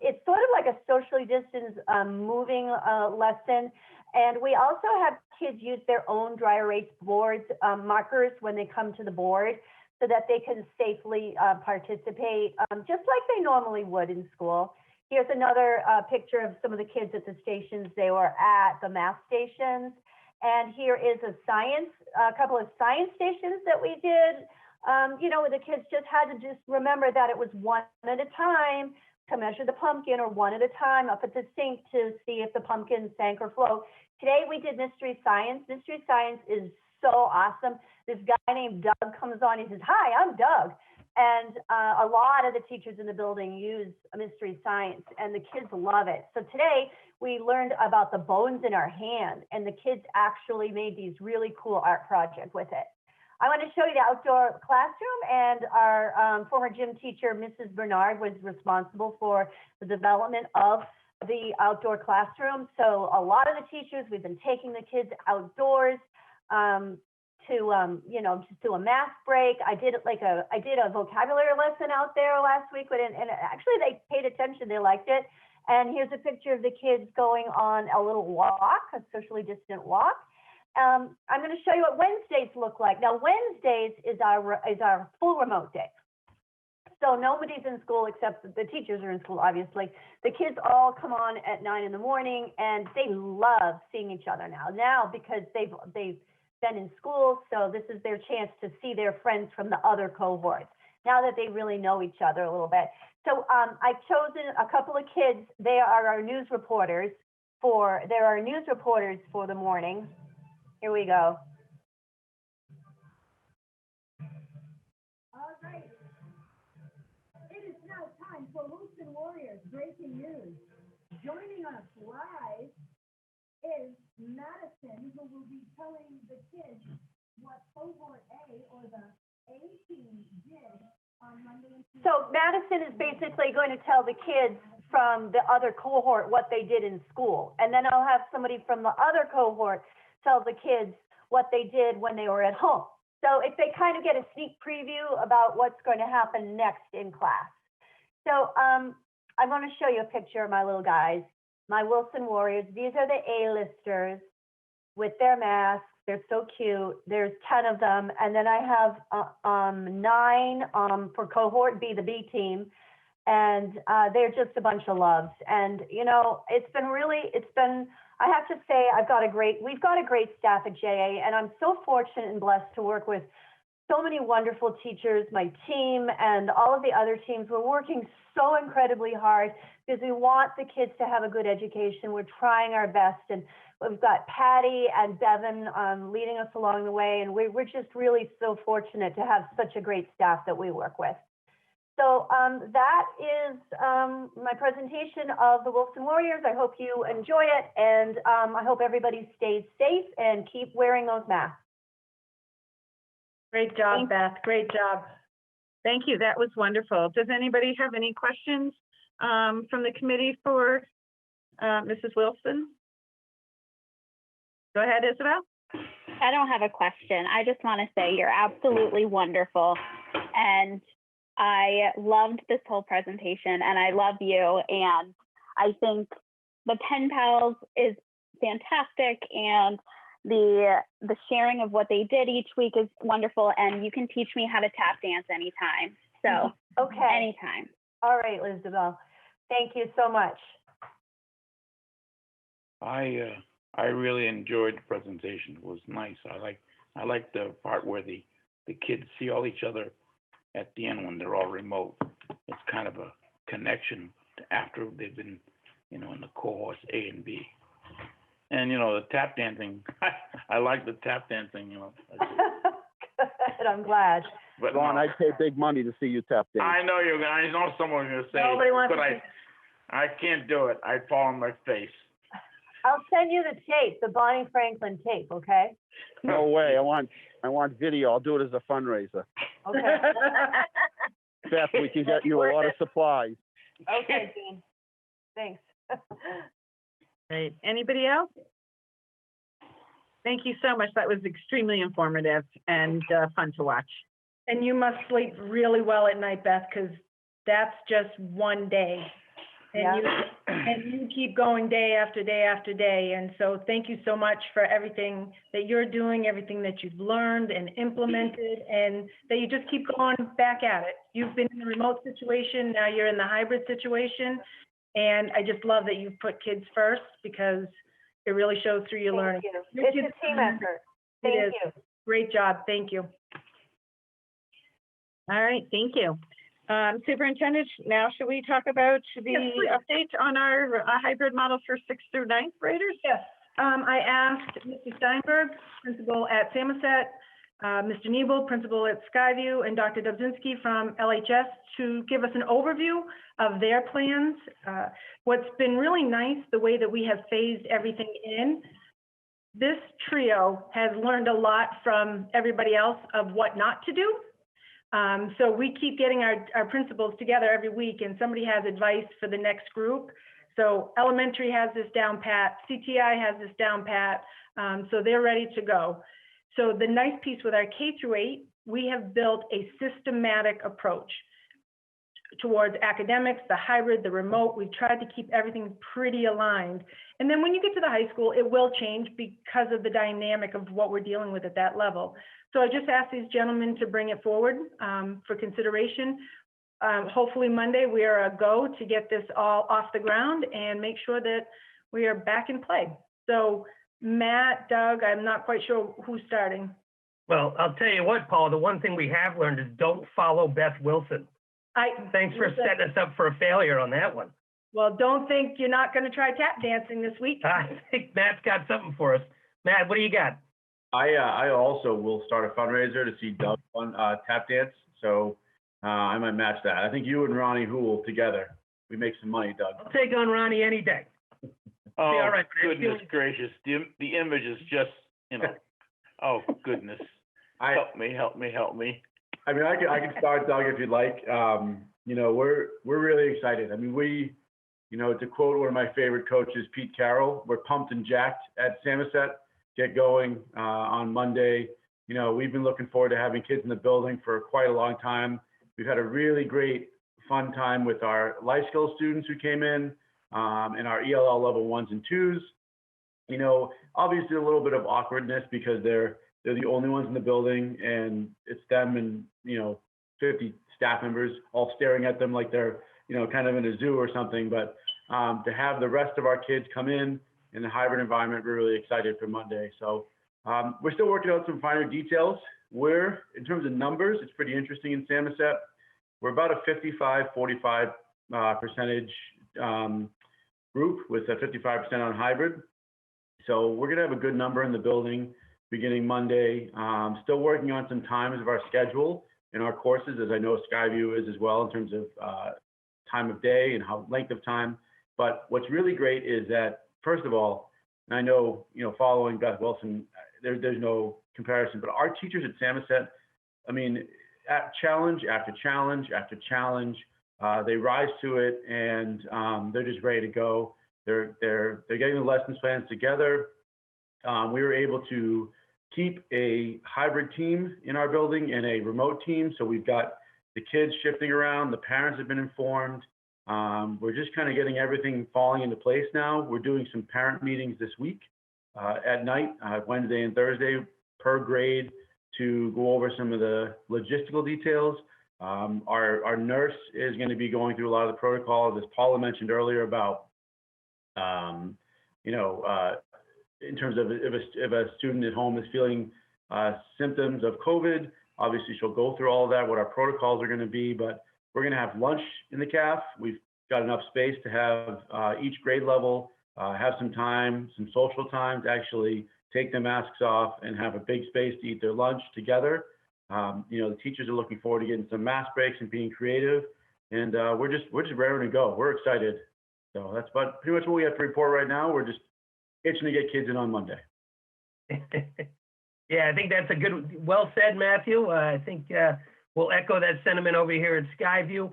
Speaker 13: It's sort of like a socially distanced moving lesson. And we also have kids use their own dry erase boards, markers when they come to the board, so that they can safely participate, just like they normally would in school. Here's another picture of some of the kids at the stations they were at, the math stations. And here is a couple of science stations that we did. You know, the kids just had to just remember that it was one at a time to measure the pumpkin, or one at a time up at the sink to see if the pumpkin sank or float. Today we did mystery science. Mystery science is so awesome. This guy named Doug comes on, he says, "Hi, I'm Doug." And a lot of the teachers in the building use mystery science, and the kids love it. So today we learned about the bones in our hand, and the kids actually made these really cool art projects with it. I want to show you the outdoor classroom, and our former gym teacher, Mrs. Bernard, was responsible for the development of the outdoor classroom. So a lot of the teachers, we've been taking the kids outdoors to you know, just do a math break. I did a vocabulary lesson out there last week, and actually they paid attention, they liked it. And here's a picture of the kids going on a little walk, a socially distant walk. I'm going to show you what Wednesdays look like. Now, Wednesdays is our full remote day. So nobody's in school except the teachers are in school, obviously. The kids all come on at 9 in the morning, and they love seeing each other now because they've been in school, so this is their chance to see their friends from the other cohorts, now that they really know each other a little bit. So I've chosen a couple of kids. They are our news reporters for the morning. Here we go.
Speaker 14: All right. It is now time for Wilson Warriors Breaking News. Joining us live is Madison, who will be telling the kids what cohort A, or the A team, did on Monday and Tuesday.
Speaker 13: So Madison is basically going to tell the kids from the other cohort what they did in school. And then I'll have somebody from the other cohort tell the kids what they did when they were at home. So if they kind of get a sneak preview about what's going to happen next in class. So I'm going to show you a picture of my little guys, my Wilson Warriors. These are the A-listers with their masks. They're so cute. There's 10 of them. And then I have 9 for cohort B, the B team. And they're just a bunch of loves. And, you know, I have to say, we've got a great staff at JA, and I'm so fortunate and blessed to work with so many wonderful teachers, my team, and all of the other teams. We're working so incredibly hard because we want the kids to have a good education. We're trying our best, and we've got Patty and Bevan leading us along the way, and we're just really so fortunate to have such a great staff that we work with. So that is my presentation of the Wilson Warriors. I hope you enjoy it, and I hope everybody stays safe and keep wearing those masks.
Speaker 8: Great job, Beth. Great job.
Speaker 1: Thank you. That was wonderful. Does anybody have any questions from the committee for Mrs. Wilson? Go ahead, Isabel.
Speaker 15: I don't have a question. I just want to say you're absolutely wonderful. And I loved this whole presentation, and I love you. And I think the Pen Pals is fantastic, and the sharing of what they did each week is wonderful. And you can teach me how to tap dance anytime. So
Speaker 13: okay,
Speaker 15: anytime.
Speaker 13: All right, Isabel. Thank you so much.
Speaker 16: I really enjoyed the presentation. It was nice. I like the part where the kids see all each other at the end when they're all remote. It's kind of a connection after they've been, in the cohorts A and B. And the tap dancing, I like the tap dancing.
Speaker 13: Good, I'm glad.
Speaker 16: But
Speaker 12: Ron,
Speaker 16: no,
Speaker 12: I'd pay big money to see you tap dance.
Speaker 16: I know you're. I know someone's gonna say,
Speaker 8: Nobody wants
Speaker 16: but
Speaker 8: to
Speaker 16: I can't do it. I'd fall on my face.
Speaker 13: I'll send you the tape, the Bonnie Franklin tape, okay?
Speaker 12: No way. I want video. I'll do it as a fundraiser.
Speaker 13: Okay.
Speaker 12: Beth, we can get you a lot of supplies.
Speaker 13: Okay, Dean. Thanks.
Speaker 1: Great. Anybody else? Thank you so much. That was extremely informative and fun to watch.
Speaker 8: And you must sleep really well at night, Beth, because that's just one day. And you keep going day after day after day. And so thank you so much for everything that you're doing, everything that you've learned and implemented, and that you just keep going back at it. You've been in the remote situation, now you're in the hybrid situation. And I just love that you've put kids first, because it really shows through your learning.
Speaker 13: Thank you. It's a team effort. Thank you.
Speaker 8: Great job. Thank you.
Speaker 1: All right, thank you. Superintendent, now should we talk about the update on our hybrid model for 6th through 9th graders?
Speaker 8: Yes. I asked Mr. Steinberg, principal at Samoset, Mr. Niebel, principal at Skyview, and Dr. Dobzinski from LHS to give us an overview of their plans. What's been really nice, the way that we have phased everything in, this trio has learned a lot from everybody else of what not to do. So we keep getting our principals together every week, and somebody has advice for the next group. So elementary has this down pat, CTI has this down pat, so they're ready to go. So the nice piece with our K through 8, we have built a systematic approach towards academics, the hybrid, the remote. We've tried to keep everything pretty aligned. And then when you get to the high school, it will change because of the dynamic of what we're dealing with at that level. So I just asked these gentlemen to bring it forward for consideration. Hopefully Monday we are a go to get this all off the ground and make sure that we are back in play. So Matt, Doug, I'm not quite sure who's starting.
Speaker 17: Well, I'll tell you what, Paula, the one thing we have learned is don't follow Beth Wilson. Thanks for setting us up for a failure on that one.
Speaker 8: Well, don't think you're not going to try tap dancing this week.
Speaker 17: I think Matt's got something for us. Matt, what do you got?
Speaker 18: I also will start a fundraiser to see Doug on tap dance, so I might match that. I think you and Ronnie Hool together, we make some money, Doug.
Speaker 17: I'll take on Ronnie any day.
Speaker 16: Oh,
Speaker 17: all right,
Speaker 16: goodness gracious. The image is just, oh, goodness. Help me.
Speaker 18: I mean, I can start, Doug, if you'd like. We're really excited. I mean, to quote one of my favorite coaches, Pete Carroll, we're pumped and jacked at Samoset. Get going on Monday. We've been looking forward to having kids in the building for quite a long time. We've had a really great, fun time with our life skills students who came in and our ELL level 1s and 2s. Obviously a little bit of awkwardness because they're the only ones in the building, and it's them and 50 staff members all staring at them like they're kind of in a zoo or something. But to have the rest of our kids come in the hybrid environment, we're really excited for Monday. So we're still working out some finer details. In terms of numbers, it's pretty interesting in Samoset. We're about a 55-45 percentage group with a 55% on hybrid. So we're gonna have a good number in the building beginning Monday. Still working on some times of our schedule in our courses, as I know Skyview is as well in terms of time of day and how length of time. But what's really great is that, first of all, and I know, following Beth Wilson, there's no comparison, but our teachers at Samoset, I mean, at challenge after challenge after challenge, they rise to it, and they're just ready to go. They're getting the lessons plans together. We were able to keep a hybrid team in our building and a remote team. So we've got the kids shifting around, the parents have been informed. We're just kind of getting everything falling into place now. We're doing some parent meetings this week at night, Wednesday and Thursday per grade, to go over some of the logistical details. Our nurse is going to be going through a lot of the protocols, as Paula mentioned earlier, about, in terms of if a student at home is feeling symptoms of COVID, obviously she'll go through all of that, what our protocols are going to be, but we're going to have lunch in the CAF. We've got enough space to have each grade level have some time, some social time to actually take their masks off and have a big space to eat their lunch together. The teachers are looking forward to getting some mask breaks and being creative, and we're just raring to go. We're excited. So that's about pretty much what we have to report right now. We're just itching to get kids in on Monday.
Speaker 17: Yeah, I think that's well said, Matthew. I think we'll echo that sentiment over here at Skyview.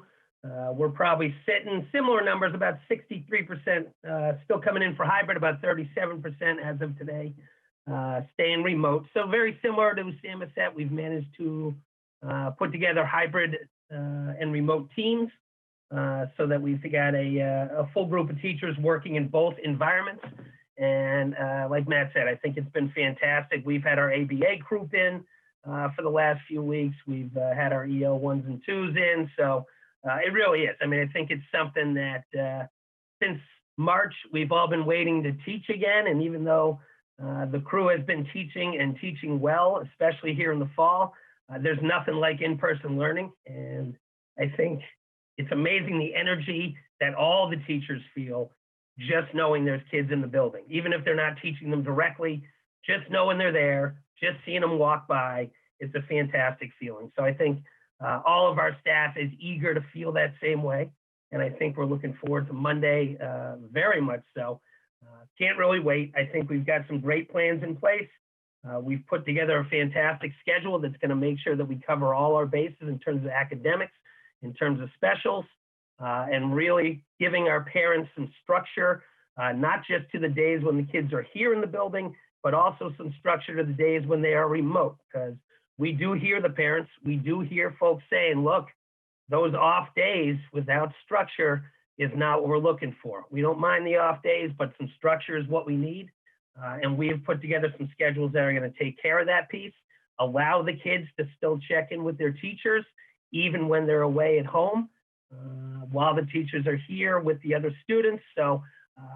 Speaker 17: We're probably sitting similar numbers, about 63% still coming in for hybrid, about 37% as of today, staying remote. So very similar to Samoset, we've managed to put together hybrid and remote teams so that we've got a full group of teachers working in both environments. And like Matt said, I think it's been fantastic. We've had our ABA group in for the last few weeks. We've had our EL 1s and 2s in. So it really is. I mean, I think it's something that since March, we've all been waiting to teach again. And even though the crew has been teaching and teaching well, especially here in the fall, there's nothing like in-person learning. And I think it's amazing the energy that all the teachers feel just knowing there's kids in the building. Even if they're not teaching them directly, just knowing they're there, just seeing them walk by, it's a fantastic feeling. So I think all of our staff is eager to feel that same way. And I think we're looking forward to Monday very much so. Can't really wait. I think we've got some great plans in place. We've put together a fantastic schedule that's going to make sure that we cover all our bases in terms of academics, in terms of specials, and really giving our parents some structure, not just to the days when the kids are here in the building, but also some structure to the days when they are remote. Because we do hear the parents, we do hear folks saying, look, those off days without structure is not what we're looking for. We don't mind the off days, but some structure is what we need. And we have put together some schedules that are going to take care of that piece, allow the kids to still check in with their teachers, even when they're away at home, while the teachers are here with the other students. So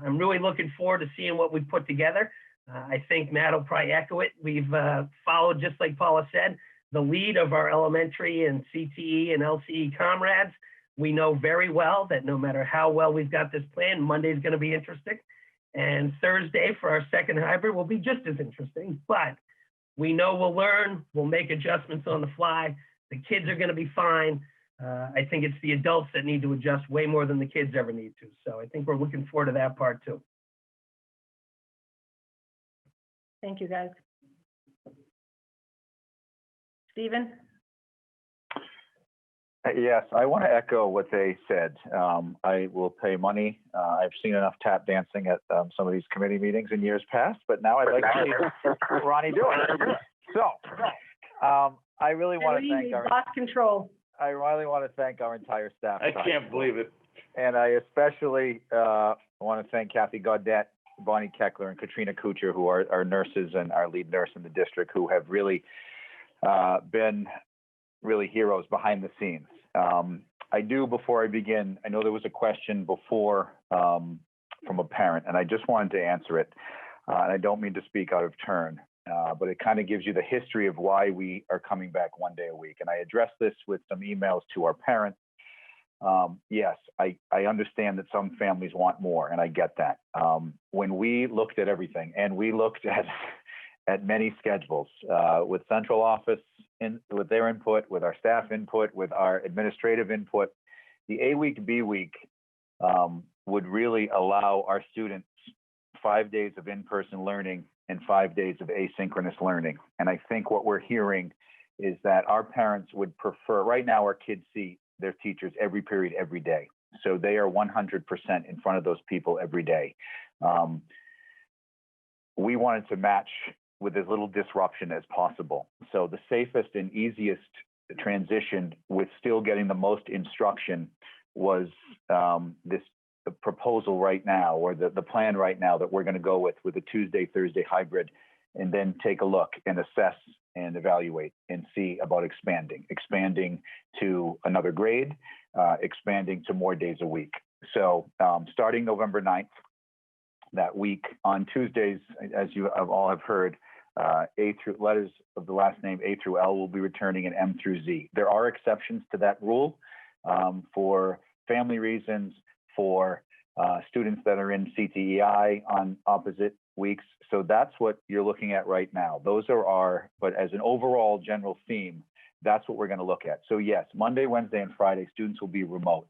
Speaker 17: I'm really looking forward to seeing what we put together. I think Matt will probably echo it. We've followed, just like Paula said, the lead of our elementary and CTE and LCE comrades. We know very well that no matter how well we've got this plan, Monday's going to be interesting. And Thursday for our second hybrid will be just as interesting. But we know we'll learn, we'll make adjustments on the fly. The kids are going to be fine. I think it's the adults that need to adjust way more than the kids ever need to. So I think we're looking forward to that part too.
Speaker 3: Thank you, guys. Stephen?
Speaker 19: Yes, I want to echo what they said. I will pay money. I've seen enough tap dancing at some of these committee meetings in years past, but now I'd like to see Ronnie do it. So I really want to thank
Speaker 13: lost control.
Speaker 19: I really want to thank our entire staff.
Speaker 16: I can't believe it.
Speaker 19: And I especially want to thank Kathy Gaudette, Bonnie Keckler, and Katrina Kucher, who are our nurses and our lead nurse in the district, who have really been heroes behind the scenes. I do, before I begin, I know there was a question before from a parent, and I just wanted to answer it. And I don't mean to speak out of turn, but it kind of gives you the history of why we are coming back one day a week. And I addressed this with some emails to our parents. Yes, I understand that some families want more, and I get that. When we looked at everything, and we looked at many schedules, with central office with their input, with our staff input, with our administrative input. The A week, B week would really allow our students 5 days of in-person learning and 5 days of asynchronous learning. And I think what we're hearing is that our parents would prefer, right now our kids see their teachers every period, every day. So they are 100% in front of those people every day. We wanted to match with as little disruption as possible. So the safest and easiest transition with still getting the most instruction was this proposal right now, or the plan right now that we're going to go with a Tuesday, Thursday hybrid, and then take a look and assess and evaluate and see about expanding to another grade, expanding to more days a week. So starting November 9th, that week on Tuesdays, as you all have heard, A through letters of the last name A through L will be returning, and M through Z. There are exceptions to that rule for family reasons, for students that are in CTEI on opposite weeks. So that's what you're looking at right now. Those are but as an overall general theme, that's what we're going to look at. So yes, Monday, Wednesday, and Friday, students will be remote.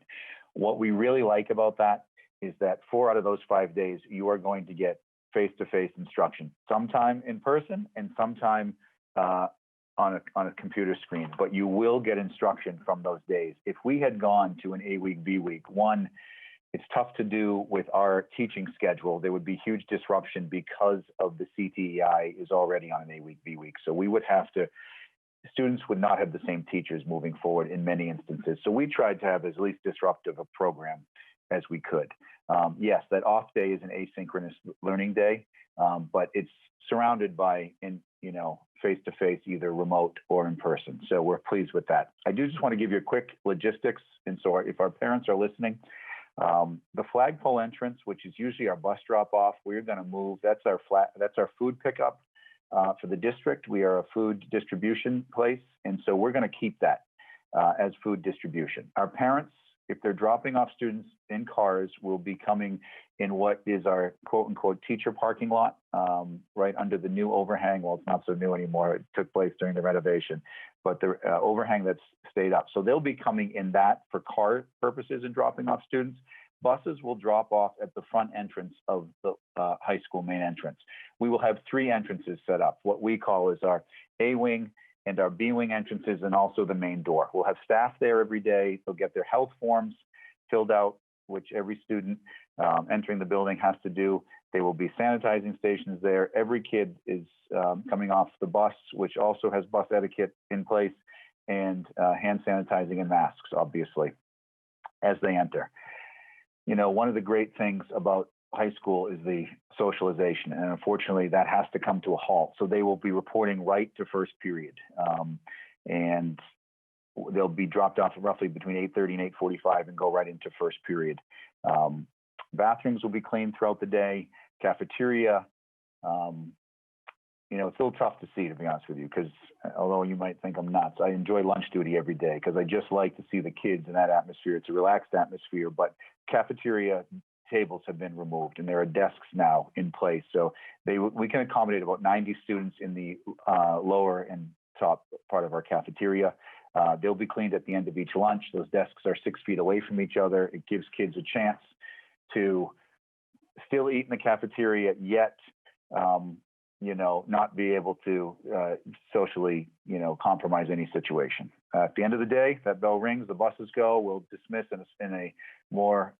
Speaker 19: What we really like about that is that 4 out of those 5 days, you are going to get face-to-face instruction, sometime in person and sometime on a computer screen, but you will get instruction from those days. If we had gone to an A week, B week, one, it's tough to do with our teaching schedule. There would be huge disruption because of the CTEI is already on an A week, B week. So we would have to, students would not have the same teachers moving forward in many instances. So we tried to have as least disruptive a program as we could. Yes, that off day is an asynchronous learning day, but it's surrounded by, face-to-face, either remote or in person. So we're pleased with that. I do just want to give you a quick logistics. And so if our parents are listening, the flagpole entrance, which is usually our bus drop off, we're going to move. That's our food pickup for the district. We are a food distribution place. And so we're going to keep that as food distribution. Our parents, if they're dropping off students in cars, will be coming in what is our quote unquote teacher parking lot, right under the new overhang. Well, it's not so new anymore. It took place during the renovation, but the overhang that's stayed up. So they'll be coming in that for car purposes and dropping off students. Buses will drop off at the front entrance of the high school main entrance. We will have 3 entrances set up, what we call is our A wing and our B wing entrances, and also the main door. We'll have staff there every day. They'll get their health forms filled out, which every student entering the building has to do. There will be sanitizing stations there. Every kid is coming off the bus, which also has bus etiquette in place, and hand sanitizing and masks, obviously, as they enter. One of the great things about high school is the socialization, and unfortunately that has to come to a halt. So they will be reporting right to first period, and they'll be dropped off roughly between 8:30 and 8:45 and go right into first period. Bathrooms will be cleaned throughout the day. Cafeteria, it's a little tough to see, to be honest with you, because although you might think I'm nuts, I enjoy lunch duty every day because I just like to see the kids in that atmosphere. It's a relaxed atmosphere, but cafeteria tables have been removed and there are desks now in place. So we can accommodate about 90 students in the lower and top part of our cafeteria. They'll be cleaned at the end of each lunch. Those desks are 6 feet away from each other. It gives kids a chance to still eat in the cafeteria, yet not be able to socially, compromise any situation. At the end of the day, that bell rings, the buses go, we'll dismiss in a more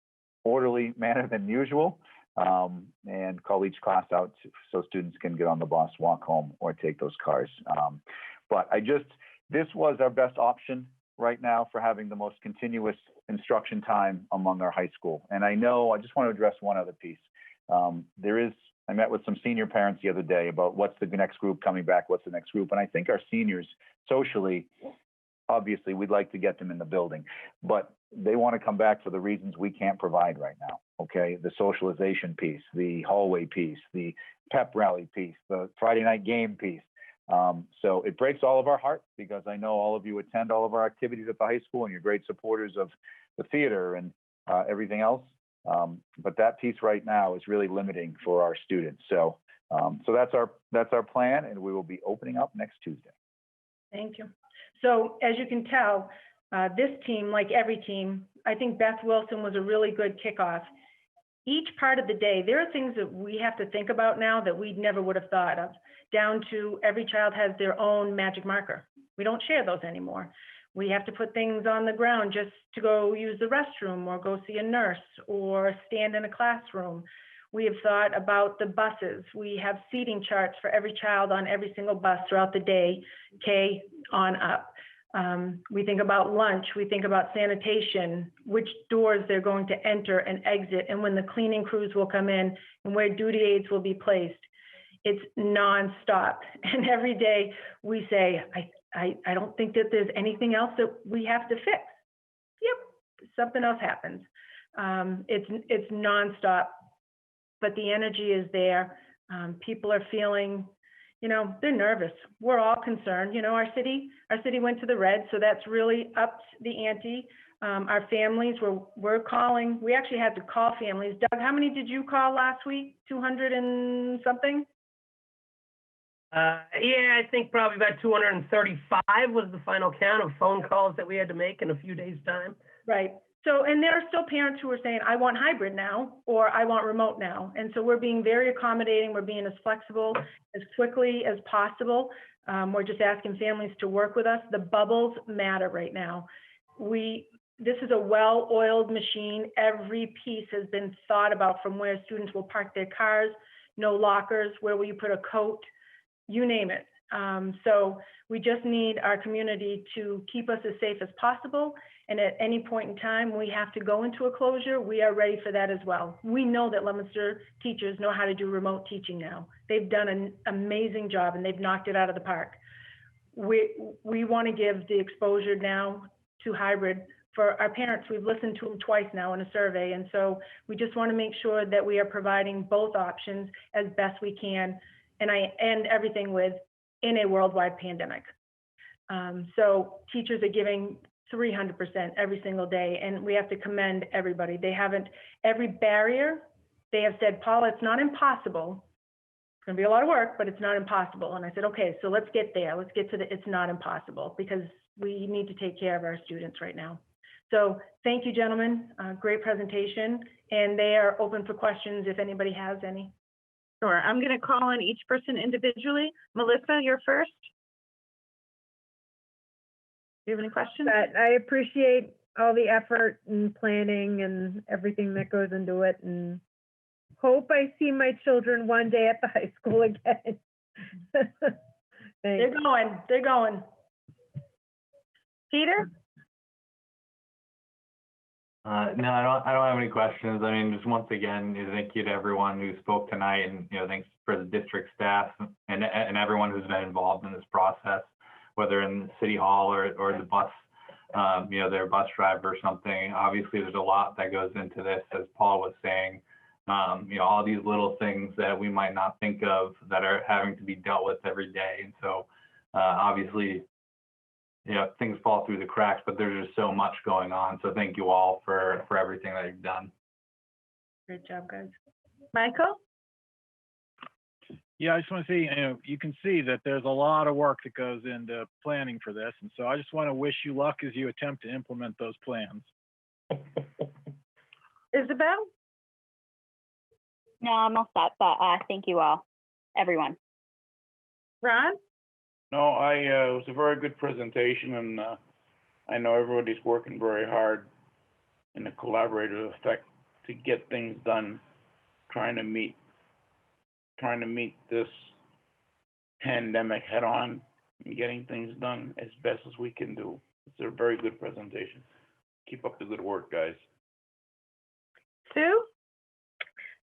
Speaker 19: orderly manner than usual, and call each class out so students can get on the bus, walk home, or take those cars. But this was our best option right now for having the most continuous instruction time among our high school. And I just want to address one other piece. I met with some senior parents the other day about what's the next group coming back, what's the next group. And I think our seniors socially, obviously we'd like to get them in the building, but they want to come back for the reasons we can't provide right now. Okay. The socialization piece, the hallway piece, the pep rally piece, the Friday night game piece. So it breaks all of our hearts because I know all of you attend all of our activities at the high school and you're great supporters of the theater and everything else. But that piece right now is really limiting for our students. So So that's our plan, and we will be opening up next Tuesday.
Speaker 20: Thank you. So as you can tell, this team, like every team, I think Beth Wilson was a really good kickoff. Each part of the day, there are things that we have to think about now that we never would have thought of, down to every child has their own magic marker. We don't share those anymore. We have to put things on the ground just to go use the restroom or go see a nurse or stand in a classroom. We have thought about the buses. We have seating charts for every child on every single bus throughout the day, K on up. We think about lunch, we think about sanitation, which doors they're going to enter and exit, and when the cleaning crews will come in and where duty aids will be placed. It's nonstop. And every day we say, I don't think that there's anything else that we have to fix. Yep, something else happens. It's nonstop, but the energy is there. People are feeling, they're nervous. We're all concerned. Our city went to the red, so that's really upped the ante. Our families we're calling. We actually had to call families. Doug, how many did you call last week? 200 and something?
Speaker 17: Yeah, I think probably about 235 was the final count of phone calls that we had to make in a few days' time.
Speaker 20: Right. So, and there are still parents who are saying, I want hybrid now, or I want remote now. And so we're being very accommodating. We're being as flexible as quickly as possible. We're just asking families to work with us. The bubbles matter right now. This is a well-oiled machine. Every piece has been thought about, from where students will park their cars, no lockers, where will you put a coat, you name it. So we just need our community to keep us as safe as possible. And at any point in time, we have to go into a closure. We are ready for that as well. We know that Leominster teachers know how to do remote teaching now. They've done an amazing job and they've knocked it out of the park. We want to give the exposure now to hybrid for our parents. We've listened to them twice now in a survey. And so we just want to make sure that we are providing both options as best we can. And I end everything with, in a worldwide pandemic. So teachers are giving 300% every single day, and we have to commend everybody. Every barrier, they have said, Paula, it's not impossible. It's gonna be a lot of work, but it's not impossible. And I said, okay, so let's get there. Let's get to it's not impossible, because we need to take care of our students right now. So thank you, gentlemen. Great presentation, and they are open for questions if anybody has any.
Speaker 1: Sure, I'm going to call on each person individually. Melissa, you're first. Do you have any questions?
Speaker 5: I appreciate all the effort and planning and everything that goes into it, and hope I see my children one day at the high school again.
Speaker 20: They're going.
Speaker 1: Peter?
Speaker 21: No, I don't have any questions. I mean, just once again, thank you to everyone who spoke tonight, and thanks for the district staff and everyone who's been involved in this process, whether in City Hall or the bus, their bus driver or something. Obviously, there's a lot that goes into this, as Paul was saying. All these little things that we might not think of that are having to be dealt with every day, and so obviously, things fall through the cracks, but there's just so much going on. So thank you all for everything that you've done.
Speaker 20: Great job, guys.
Speaker 1: Michael?
Speaker 2: Yeah, I just want to say, you can see that there's a lot of work that goes into planning for this. And so I just want to wish you luck as you attempt to implement those plans.
Speaker 1: Isabel?
Speaker 15: No, I'm all set, but thank you all, everyone.
Speaker 1: Ron?
Speaker 16: No, it was a very good presentation, and I know everybody's working very hard in a collaborative effect to get things done, trying to meet this pandemic head on and getting things done as best as we can do. It's a very good presentation. Keep up the good work, guys.
Speaker 1: Sue?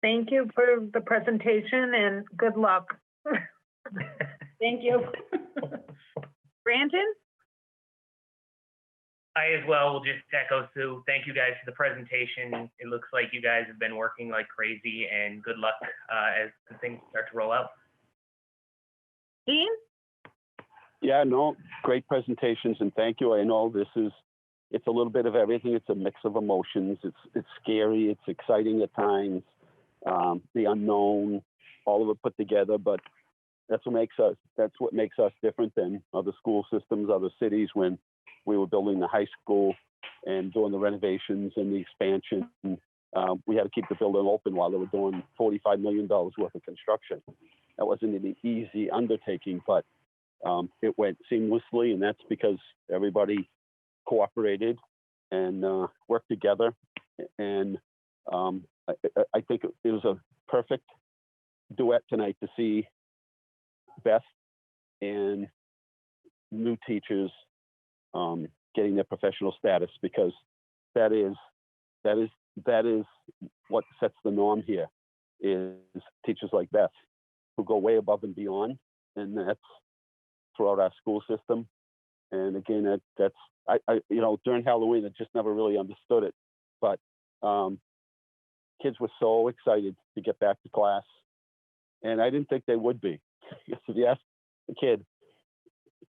Speaker 22: Thank you for the presentation and good luck.
Speaker 20: Thank you.
Speaker 1: Brandon?
Speaker 23: I as well will just echo Sue. Thank you guys for the presentation. It looks like you guys have been working like crazy, and good luck as things start to roll out.
Speaker 1: Dean?
Speaker 12: Yeah, no, great presentations, and thank you. I know it's a little bit of everything. It's a mix of emotions. It's scary. It's exciting at times. The unknown, all of it put together, but that's what makes us different than other school systems, other cities. When we were building the high school and doing the renovations and the expansion, we had to keep the building open while they were doing $45 million worth of construction. That wasn't an easy undertaking, but it went seamlessly, and that's because everybody cooperated and worked together. And I think it was a perfect duet tonight to see Beth and new teachers getting their professional status, because that is what sets the norm here, is teachers like Beth who go way above and beyond, and that's throughout our school system. And again, that's during Halloween, I just never really understood it, but kids were so excited to get back to class, and I didn't think they would be. If you ask a kid,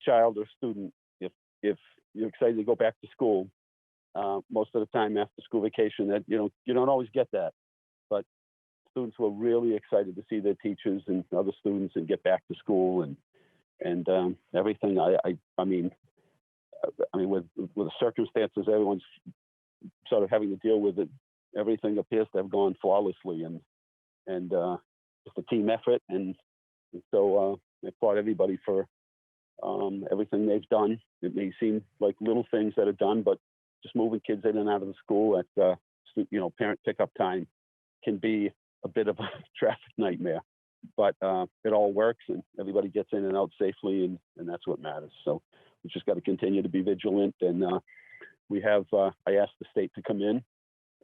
Speaker 12: child or student, if you're excited to go back to school, most of the time after school vacation, that you don't always get that, but students were really excited to see their teachers and other students and get back to school and everything. I mean, with the circumstances everyone's sort of having to deal with, it, everything appears to have gone flawlessly, and it's a team effort, and so I applaud everybody for everything they've done. It may seem like little things that are done, but just moving kids in and out of the school at parent pickup time can be a bit of a traffic nightmare, but it all works and everybody gets in and out safely, and that's what matters. So we just got to continue to be vigilant, and we have I asked the state to come in,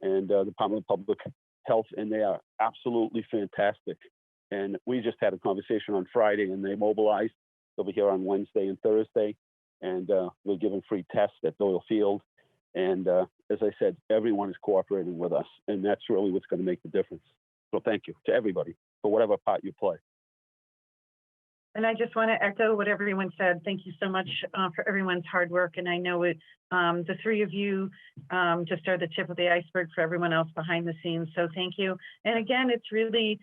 Speaker 12: and the Department of Public Health, and they are absolutely fantastic. And we just had a conversation on Friday, and they mobilized. They'll be here on Wednesday and Thursday, and we're giving free tests at Doyle Field. And as I said, everyone is cooperating with us, and that's really what's going to make the difference. So thank you to everybody for whatever part you play.
Speaker 1: And I just want to echo what everyone said. Thank you so much for everyone's hard work. And I know the three of you just are the tip of the iceberg for everyone else behind the scenes. So thank you. And again, it's really,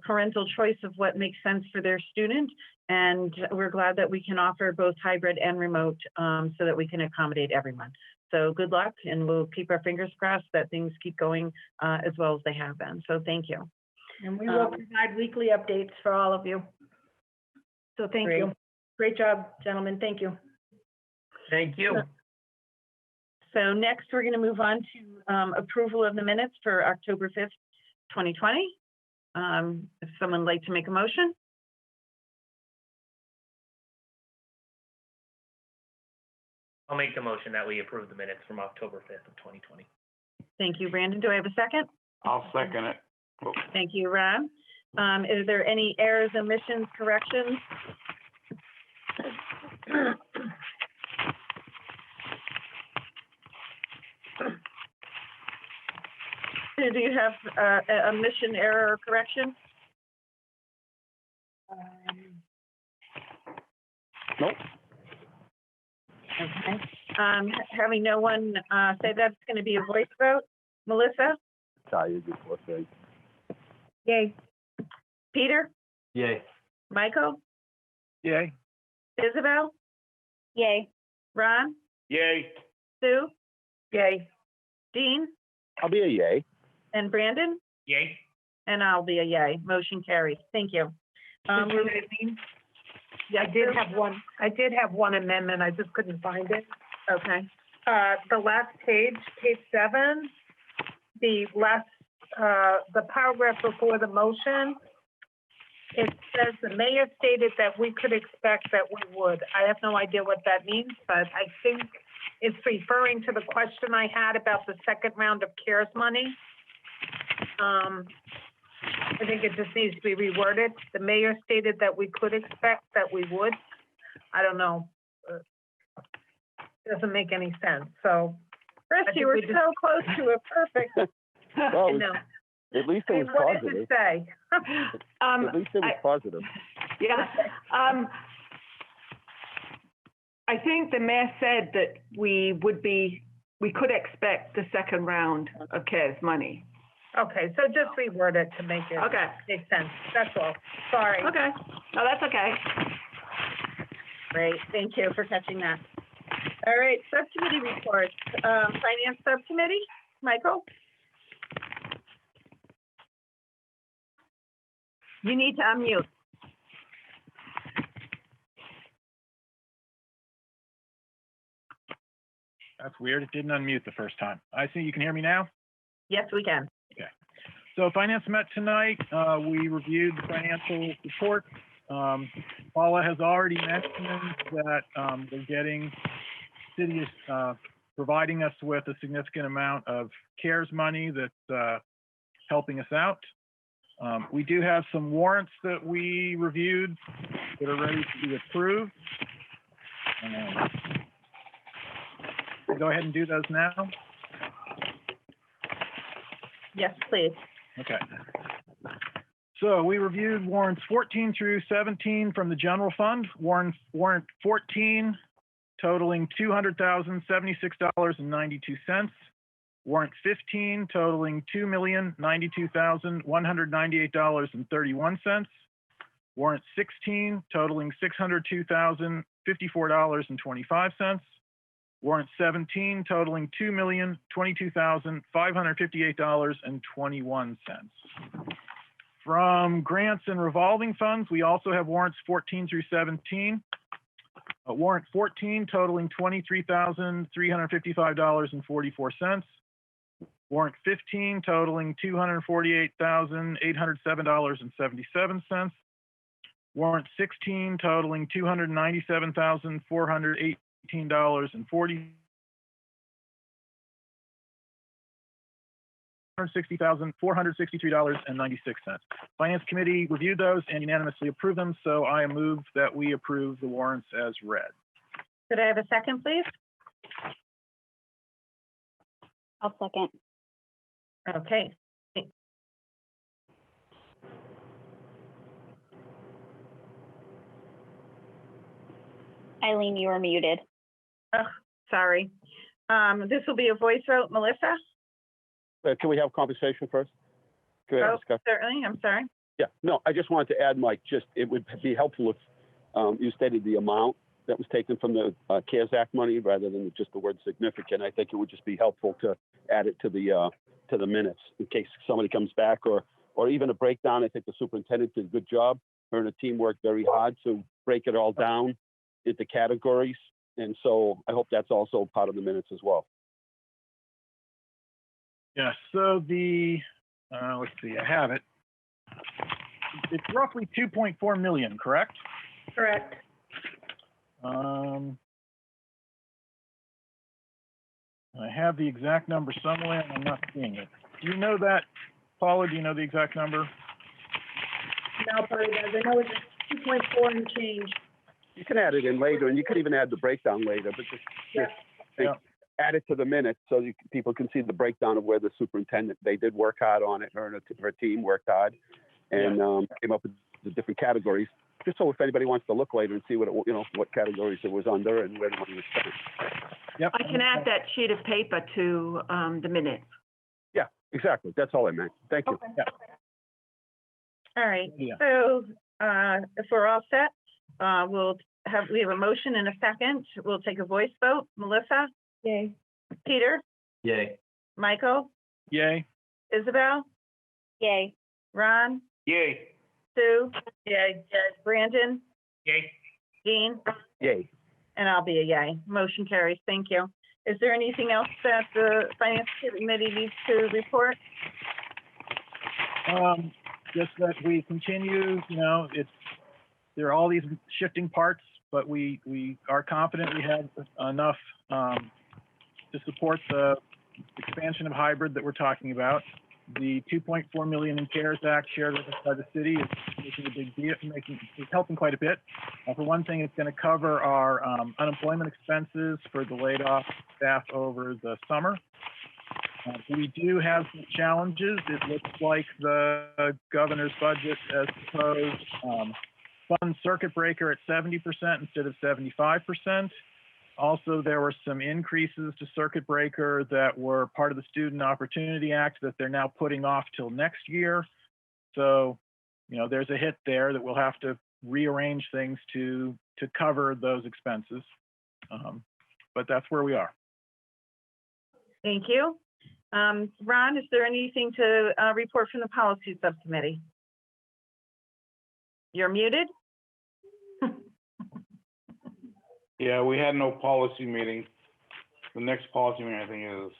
Speaker 1: parental choice of what makes sense for their student. And we're glad that we can offer both hybrid and remote so that we can accommodate everyone. So good luck, and we'll keep our fingers crossed that things keep going as well as they have been. So thank you.
Speaker 20: And we will provide weekly updates for all of you.
Speaker 1: So thank you.
Speaker 20: Great job, gentlemen. Thank you.
Speaker 17: Thank you.
Speaker 1: So next, we're going to move on to approval of the minutes for October 5th, 2020. If someone would like to make a motion.
Speaker 23: I'll make the motion that we approve the minutes from October 5th of 2020.
Speaker 1: Thank you, Brandon. Do I have a second?
Speaker 16: I'll second it.
Speaker 1: Thank you, Rob. Is there any errors, omissions, corrections? Do you have a omission, error, or correction?
Speaker 12: Nope.
Speaker 1: Okay. Having no one say that's going to be a voice vote. Melissa?
Speaker 12: Tired before say.
Speaker 1: Yay. Peter?
Speaker 21: Yay.
Speaker 1: Michael?
Speaker 2: Yay.
Speaker 1: Isabel?
Speaker 15: Yay.
Speaker 1: Ron?
Speaker 16: Yay.
Speaker 1: Sue?
Speaker 20: Yay.
Speaker 1: Dean?
Speaker 12: I'll be a yay.
Speaker 1: And Brandon?
Speaker 23: Yay.
Speaker 1: And I'll be a yay. Motion carries. Thank you.
Speaker 22: Yeah, I did have one amendment. I just couldn't find it.
Speaker 1: Okay.
Speaker 22: The last page 7, the paragraph before the motion, it says the mayor stated that we could expect that we would. I have no idea what that means, but I think it's referring to the question I had about the second round of CARES money. I think it just needs to be reworded. The mayor stated that we could expect that we would. I don't know. Doesn't make any sense. So,
Speaker 1: Chris, you were so close to it. Perfect.
Speaker 12: Well,
Speaker 1: No.
Speaker 12: at least it was
Speaker 22: what
Speaker 12: positive.
Speaker 22: does it say?
Speaker 12: At least it was positive.
Speaker 7: Yeah. I think the mayor said that we could expect the second round of CARES money.
Speaker 22: Okay, so just reword it to make it
Speaker 1: Okay.
Speaker 22: make sense. That's all. Sorry.
Speaker 1: Okay. No, that's okay. Great. Thank you for catching that. All right, subcommittee reports. Finance Subcommittee, Michael? You need to unmute.
Speaker 2: That's weird. It didn't unmute the first time. I see you can hear me now?
Speaker 1: Yes, we can.
Speaker 2: Okay. So finance met tonight. We reviewed the financial report. Paula has already mentioned that we're getting, city is providing us with a significant amount of CARES money that's helping us out. We do have some warrants that we reviewed that are ready to be approved. We'll go ahead and do those now.
Speaker 1: Yes, please.
Speaker 2: Okay. So we reviewed warrants 14 through 17 from the general fund. Warrant 14 totaling $200,076.92. Warrant 15 totaling $2,092,198.31. Warrant 16 totaling $602,054.25. Warrant 17 totaling $2,022,558.21. From grants and revolving funds, we also have warrants 14 through 17. Warrant 14 totaling $23,355.44. Warrant 15 totaling $248,807.77. Warrant 16 totaling $297,418.40. $460,463.96. Finance Committee reviewed those and unanimously approved them, so I move that we approve the warrants as read.
Speaker 1: Could I have a second, please?
Speaker 15: I'll second.
Speaker 1: Okay.
Speaker 15: Eileen, you are muted.
Speaker 1: Oh, sorry. This will be a voice vote. Melissa?
Speaker 12: Can we have conversation first? Can we have discussion?
Speaker 1: Certainly. I'm sorry.
Speaker 12: Yeah, no, I just wanted to add, Mike, just it would be helpful if you stated the amount that was taken from the CARES Act money rather than just the word significant. I think it would just be helpful to add it to the minutes in case somebody comes back, or even a breakdown. I think the superintendent did a good job. Her and the team worked very hard to break it all down into categories, and so I hope that's also part of the minutes as well.
Speaker 2: Yeah, so the, let's see, I have it. It's roughly 2.4 million, correct?
Speaker 20: Correct.
Speaker 2: I have the exact number somewhere and I'm not seeing it. Do you know that, Paula, do you know the exact number?
Speaker 20: Now, probably does. I know it's 2.4 and change.
Speaker 12: You can add it in later, and you could even add the breakdown later, but add it to the minutes so people can see the breakdown of where the superintendent, they did work hard on it, her and her team worked hard, and came up with the different categories, just so if anybody wants to look later and see what what categories it was under and where the money was spent.
Speaker 1: Yep. I can add that sheet of paper to the minutes.
Speaker 12: Yeah, exactly. That's all I meant. Thank you.
Speaker 1: Okay. Yeah. All right. Yeah. So if we're all set, we have a motion and a second. We'll take a voice vote. Melissa? Yay. Peter?
Speaker 21: Yay.
Speaker 1: Michael?
Speaker 2: Yay.
Speaker 1: Isabel?
Speaker 15: Yay.
Speaker 1: Ron?
Speaker 16: Yay.
Speaker 1: Sue? Yay. Brandon?
Speaker 23: Yay.
Speaker 1: Dean?
Speaker 12: Yay.
Speaker 1: And I'll be a yay. Motion carries. Thank you. Is there anything else that the Finance Committee needs to report?
Speaker 2: Just that we continue, there are all these shifting parts, but we are confident we have enough to support the expansion of hybrid that we're talking about. The 2.4 million in CARES Act shared with us by the city is making a big deal, is helping quite a bit. For one thing, it's going to cover our unemployment expenses for the laid off staff over the summer. We do have some challenges. It looks like the governor's budget as proposed funds circuit breaker at 70% instead of 75%. Also, there were some increases to circuit breaker that were part of the Student Opportunity Act that they're now putting off till next year. So, you know, there's a hit there that we'll have to rearrange things to cover those expenses. But that's where we are.
Speaker 1: Thank you. Ron, is there anything to report from the Policy Subcommittee? You're muted?
Speaker 16: Yeah, we had no policy meeting. The next policy meeting, I think, is.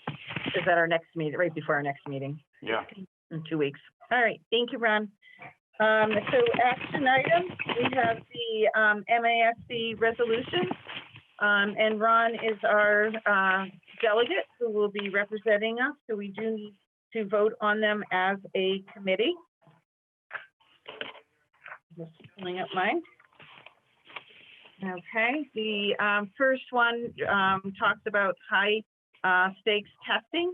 Speaker 1: Is that our next meeting, right before our next meeting?
Speaker 16: Yeah.
Speaker 1: In 2 weeks. All right, thank you, Ron. So action items, we have the MASC resolution. And Ron is our delegate who will be representing us. So we do need to vote on them as a committee. Just pulling up mine. Okay, the first one talks about high stakes testing.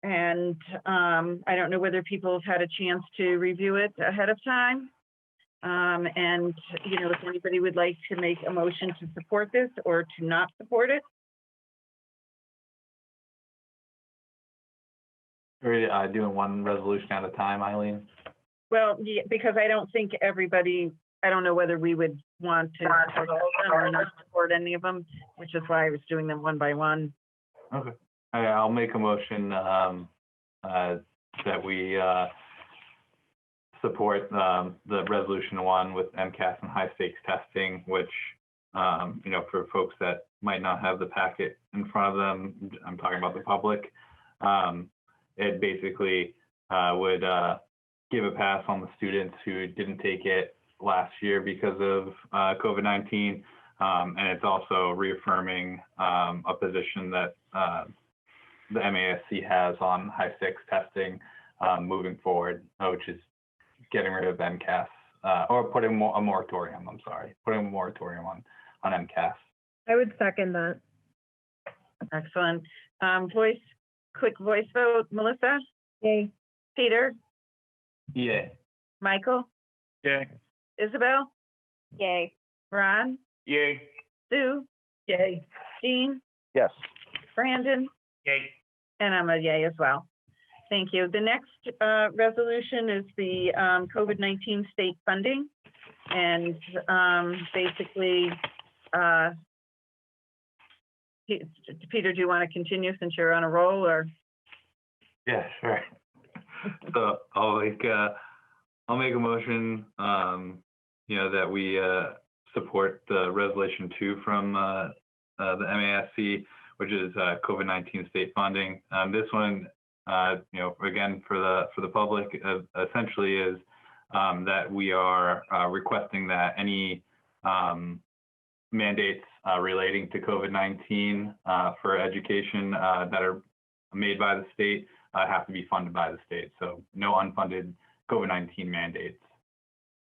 Speaker 1: And I don't know whether people have had a chance to review it ahead of time. And, you know, if anybody would like to make a motion to support this or to not support it.
Speaker 21: We're doing one resolution at a time, Eileen.
Speaker 1: Well, yeah, because I don't think everybody, I don't know whether we would want to support all of them or not support any of them, which is why I was doing them one by one.
Speaker 21: Okay. I'll make a motion that we support the resolution 1 with MCAS and high stakes testing, which, you know, for folks that might not have the packet in front of them, I'm talking about the public, it basically would give a pass on the students who didn't take it last year because of COVID-19. And it's also reaffirming a position that the MASC has on high stakes testing moving forward, which is getting rid of MCAS, or putting a moratorium, I'm sorry, putting a moratorium on MCAS.
Speaker 5: I would second that.
Speaker 1: Excellent. Quick voice vote. Melissa?
Speaker 5: Yay.
Speaker 1: Peter?
Speaker 21: Yay.
Speaker 1: Michael?
Speaker 2: Yay.
Speaker 1: Isabel?
Speaker 15: Yay.
Speaker 1: Ron?
Speaker 16: Yay.
Speaker 1: Sue?
Speaker 20: Yay.
Speaker 1: Jean?
Speaker 12: Yes.
Speaker 1: Brandon?
Speaker 23: Yay.
Speaker 1: And I'm a yay as well. Thank you. The next resolution is the COVID-19 state funding. And basically, Peter, do you want to continue since you're on a roll, or?
Speaker 21: Yeah, sure. So I'll make a motion, you know, that we support the resolution 2 from the MASC, which is COVID-19 state funding. This one, you know, again, for the public, essentially is that we are requesting that any mandates relating to COVID-19 for education that are made by the state have to be funded by the state. So no unfunded COVID-19 mandates.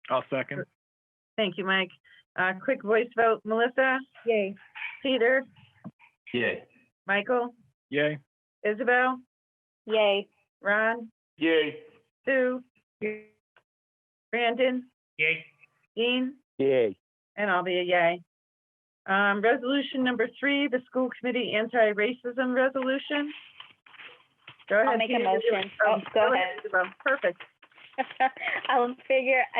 Speaker 2: I'll second.
Speaker 1: Thank you, Mike. Quick voice vote. Melissa?
Speaker 5: Yay.
Speaker 1: Peter?
Speaker 21: Yay.
Speaker 1: Michael?
Speaker 2: Yay.
Speaker 1: Isabel?
Speaker 15: Yay.
Speaker 1: Ron?
Speaker 16: Yay.
Speaker 1: Sue? Brandon?
Speaker 23: Yay.
Speaker 1: Jean?
Speaker 12: Yay.
Speaker 1: And I'll be a yay. Resolution number 3, the school committee anti-racism resolution. Go ahead.
Speaker 15: I'll make a
Speaker 1: Peter.
Speaker 15: motion. Oh, go ahead.
Speaker 1: Isabel. Perfect.
Speaker 15: I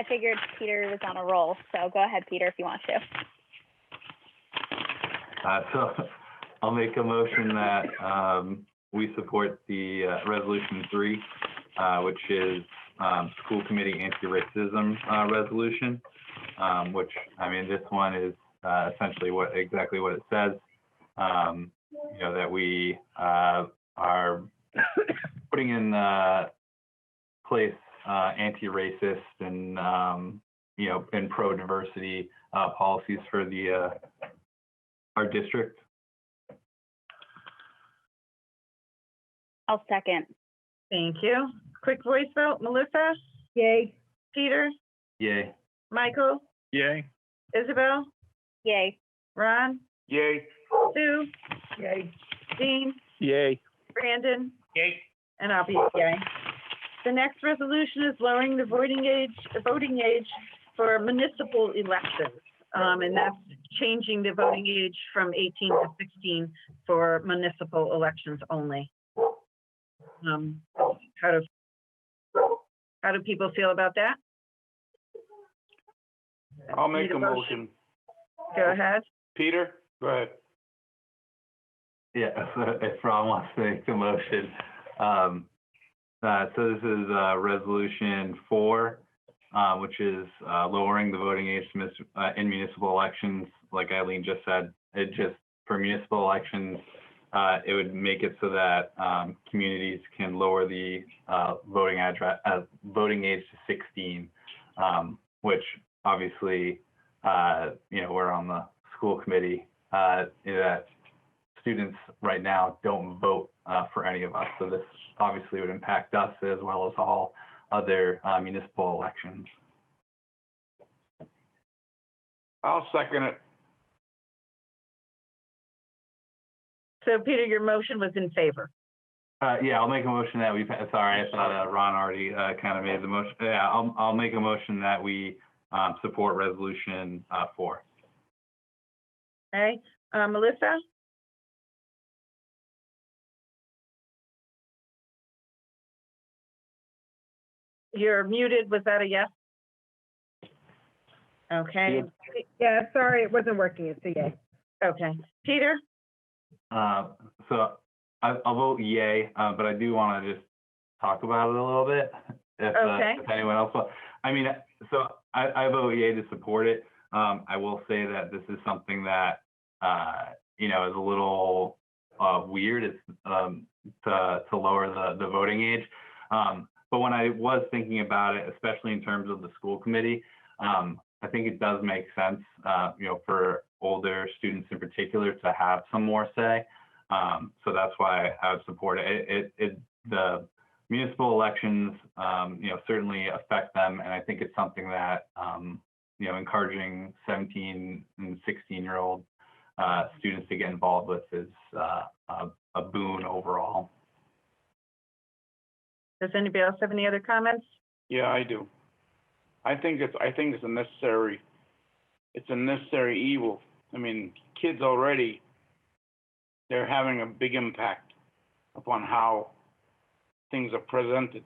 Speaker 15: figured Peter was on a roll, so go ahead, Peter, if you want to.
Speaker 21: So I'll make a motion that we support the resolution 3, which is school committee anti-racism resolution, which, I mean, this one is essentially exactly what it says. You know, that we are putting in place anti-racist and you know, and pro-diversity policies for the our district.
Speaker 15: I'll second.
Speaker 1: Thank you. Quick voice vote. Melissa?
Speaker 5: Yay.
Speaker 1: Peter?
Speaker 21: Yay.
Speaker 1: Michael?
Speaker 2: Yay.
Speaker 1: Isabel?
Speaker 15: Yay.
Speaker 1: Ron?
Speaker 16: Yay.
Speaker 1: Sue?
Speaker 20: Yay.
Speaker 1: Dean?
Speaker 12: Yay.
Speaker 1: Brandon?
Speaker 23: Yay.
Speaker 1: And I'll be a yay. The next resolution is lowering the voting age for municipal elections. And that's changing the voting age from 18 to 16 for municipal elections only. How do people feel about that?
Speaker 16: I'll make
Speaker 1: Need
Speaker 16: a
Speaker 1: a motion?
Speaker 16: motion.
Speaker 1: Go ahead.
Speaker 16: Peter, go ahead.
Speaker 21: Yeah, if Ron wants to make the motion. So this is Resolution 4, which is lowering the voting age in municipal elections. Like Eileen just said, for municipal elections, it would make it so that communities can lower the voting age to 16, which obviously, we're on the school committee, that students right now don't vote for any of us. So this obviously would impact us as well as all other municipal elections.
Speaker 16: I'll second it.
Speaker 1: So Peter, your motion was in favor.
Speaker 21: Yeah, I'll make a motion that we, sorry, I thought Ron already kind of made the motion. Yeah, I'll make a motion that we support Resolution 4.
Speaker 1: Okay, Melissa? You're muted. Was that a yes? Okay.
Speaker 4: Yeah, sorry, it wasn't working. It's a yay.
Speaker 1: Okay. Peter?
Speaker 21: So I'll vote yay, but I do want to just talk about it a little bit. If anyone else wants. I mean, so I vote yay to support it. I will say that this is something that, is a little weird. It's to lower the voting age. But when I was thinking about it, especially in terms of the school committee, I think it does make sense, for older students in particular to have some more say. So that's why I would support it. The municipal elections, certainly affect them. And I think it's something that, encouraging 17 and 16-year-old students to get involved with is a boon overall.
Speaker 1: Does anybody else have any other comments?
Speaker 16: Yeah, I do. I think it's a necessary evil. I mean, kids already, they're having a big impact upon how things are presented.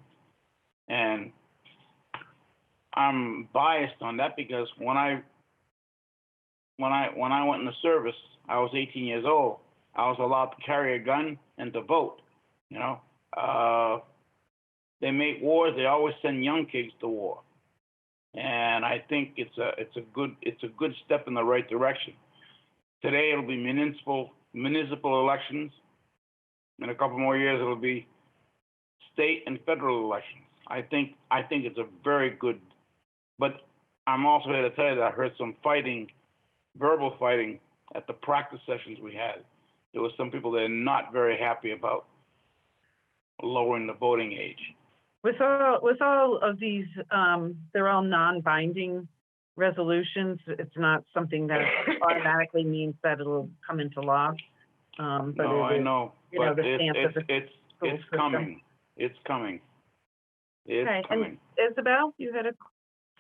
Speaker 16: And I'm biased on that because when I went in the service, I was 18 years old. I was allowed to carry a gun and to vote. They make wars. They always send young kids to war, and I think it's a good step in the right direction. Today it'll be municipal elections. In a couple more years it'll be state and federal elections. I think it's a very good. But I'm also here to tell you that I heard some verbal fighting at the practice sessions we had. There were some people that are not very happy about lowering the voting age.
Speaker 1: With all of these, they're all non-binding resolutions. It's not something that automatically means that it'll come into law. But
Speaker 16: no, I know, but it's coming. It's coming. It's coming.
Speaker 1: And Isabel, you had a...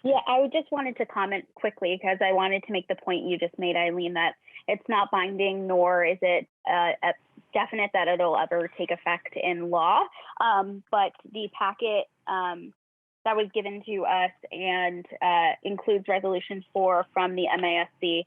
Speaker 15: Yeah, I just wanted to comment quickly because I wanted to make the point you just made, Eileen, that it's not binding, nor is it definite that it'll ever take effect in law. But the packet that was given to us and includes Resolution 4 from the MASC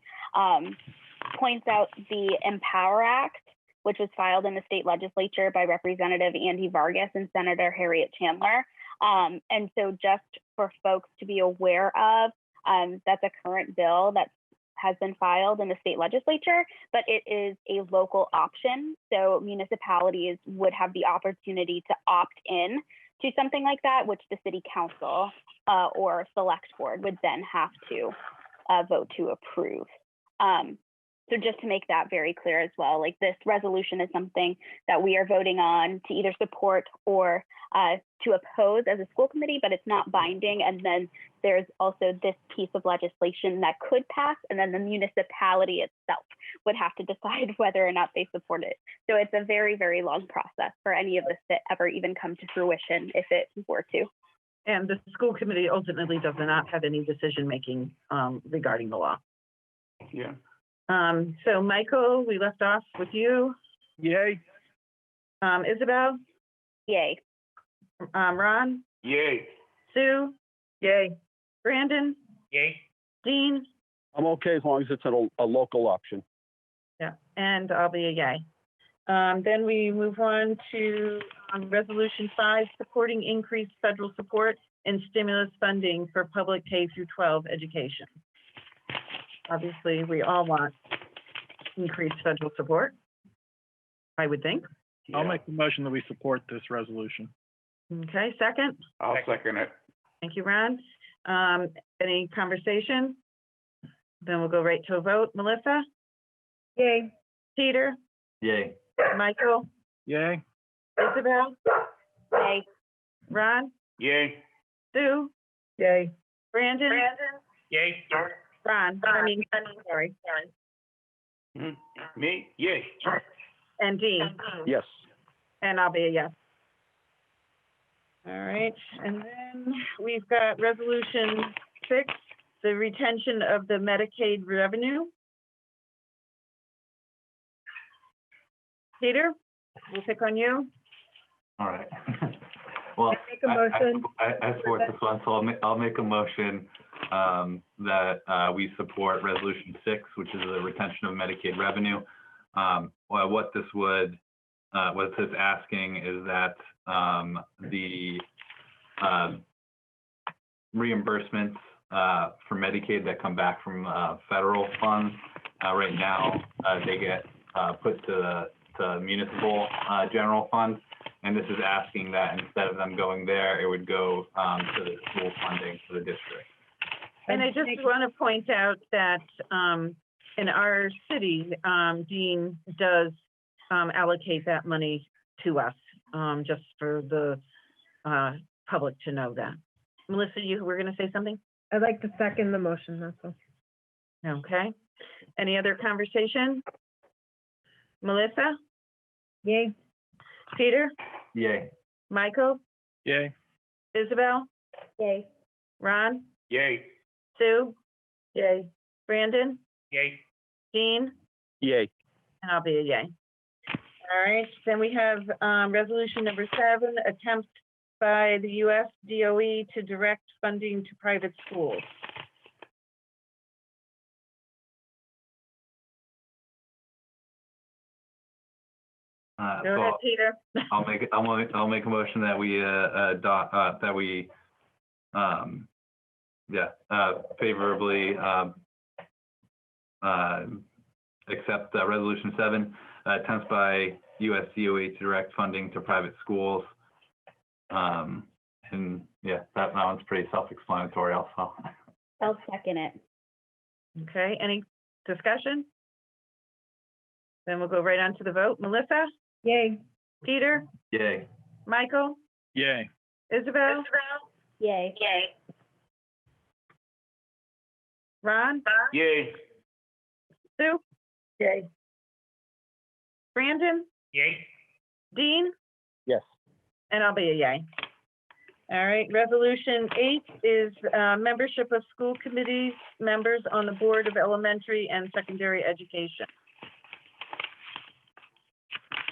Speaker 15: points out the Empower Act, which was filed in the state legislature by Representative Andy Vargas and Senator Harriet Chandler. And so just for folks to be aware of, that's a current bill that has been filed in the state legislature, but it is a local option. So municipalities would have the opportunity to opt in to something like that, which the city council or select board would then have to vote to approve. So just to make that very clear as well, like this resolution is something that we are voting on to either support or to oppose as a school committee, but it's not binding. And then there's also this piece of legislation that could pass, and then the municipality itself would have to decide whether or not they support it. So it's a very, very long process for any of this to ever even come to fruition if it were to.
Speaker 1: And the school committee ultimately does not have any decision-making regarding the law.
Speaker 16: Yeah.
Speaker 1: So Michael, we left off with you.
Speaker 2: Yay.
Speaker 1: Isabel,
Speaker 15: Yay.
Speaker 1: Ron,
Speaker 16: Yay.
Speaker 1: Sue,
Speaker 20: Yay.
Speaker 1: Brandon,
Speaker 23: Yay.
Speaker 1: Dean,
Speaker 12: I'm okay as long as it's a local option.
Speaker 1: yeah, and I'll be a yay. Then we move on to Resolution 5, supporting increased federal support and stimulus funding for public K through 12 education. Obviously, we all want increased federal support, I would think.
Speaker 2: I'll make the motion that we support this resolution.
Speaker 1: Okay, second?
Speaker 16: I'll second it.
Speaker 1: Thank you, Ron. Any conversation? Then we'll go right to a vote. Melissa?
Speaker 4: Yay.
Speaker 1: Peter?
Speaker 21: Yay.
Speaker 1: Michael?
Speaker 2: Yay.
Speaker 1: Isabel?
Speaker 15: Yay.
Speaker 1: Ron?
Speaker 16: Yay.
Speaker 1: Sue?
Speaker 20: Yay.
Speaker 1: Brandon?
Speaker 23: Yay.
Speaker 1: Ron, sorry.
Speaker 16: Me? Yay.
Speaker 1: And Dean?
Speaker 12: Yes.
Speaker 1: And I'll be a yes. All right, and then we've got Resolution 6, the retention of the Medicaid revenue. Peter, we'll pick on you.
Speaker 21: All right. Well,
Speaker 4: Make a motion.
Speaker 21: I support this one, so I'll make a motion that we support Resolution 6, which is the retention of Medicaid revenue. Well, what this is asking is that the reimbursements for Medicaid that come back from federal funds, right now, they get put to the municipal general fund. And this is asking that instead of them going there, it would go to the school funding for the district.
Speaker 1: And I just want to point out that in our city, Dean does allocate that money to us, just for the public to know that. Melissa, you were going to say something?
Speaker 4: I'd like to second the motion, that's all.
Speaker 1: Okay. Any other conversation? Melissa?
Speaker 4: Yay.
Speaker 1: Peter?
Speaker 21: Yay.
Speaker 1: Michael?
Speaker 2: Yay.
Speaker 1: Isabel?
Speaker 15: Yay.
Speaker 1: Ron?
Speaker 16: Yay.
Speaker 1: Sue?
Speaker 20: Yay.
Speaker 1: Brandon?
Speaker 23: Yay.
Speaker 1: Dean?
Speaker 12: Yay.
Speaker 1: And I'll be a yay. All right, then we have resolution number 7, attempt by the US DOE to direct funding to private schools. Go ahead, Peter.
Speaker 21: I'll make a motion that we favorably accept Resolution 7, attempts by US DOE to direct funding to private schools. And yeah, that one's pretty self-explanatory also.
Speaker 15: I'll second it.
Speaker 1: Okay, any discussion? Then we'll go right on to the vote. Melissa?
Speaker 4: Yay.
Speaker 1: Peter?
Speaker 21: Yay.
Speaker 1: Michael?
Speaker 2: Yay.
Speaker 1: Isabel?
Speaker 15: Yay.
Speaker 23: Yay.
Speaker 1: Ron?
Speaker 16: Yay.
Speaker 1: Sue?
Speaker 20: Yay.
Speaker 23: Brandon? Yay. Dean?
Speaker 12: Yes.
Speaker 23: And I'll be a yay. All right, Resolution 8 is membership of school committees members on the Board of Elementary and Secondary Education.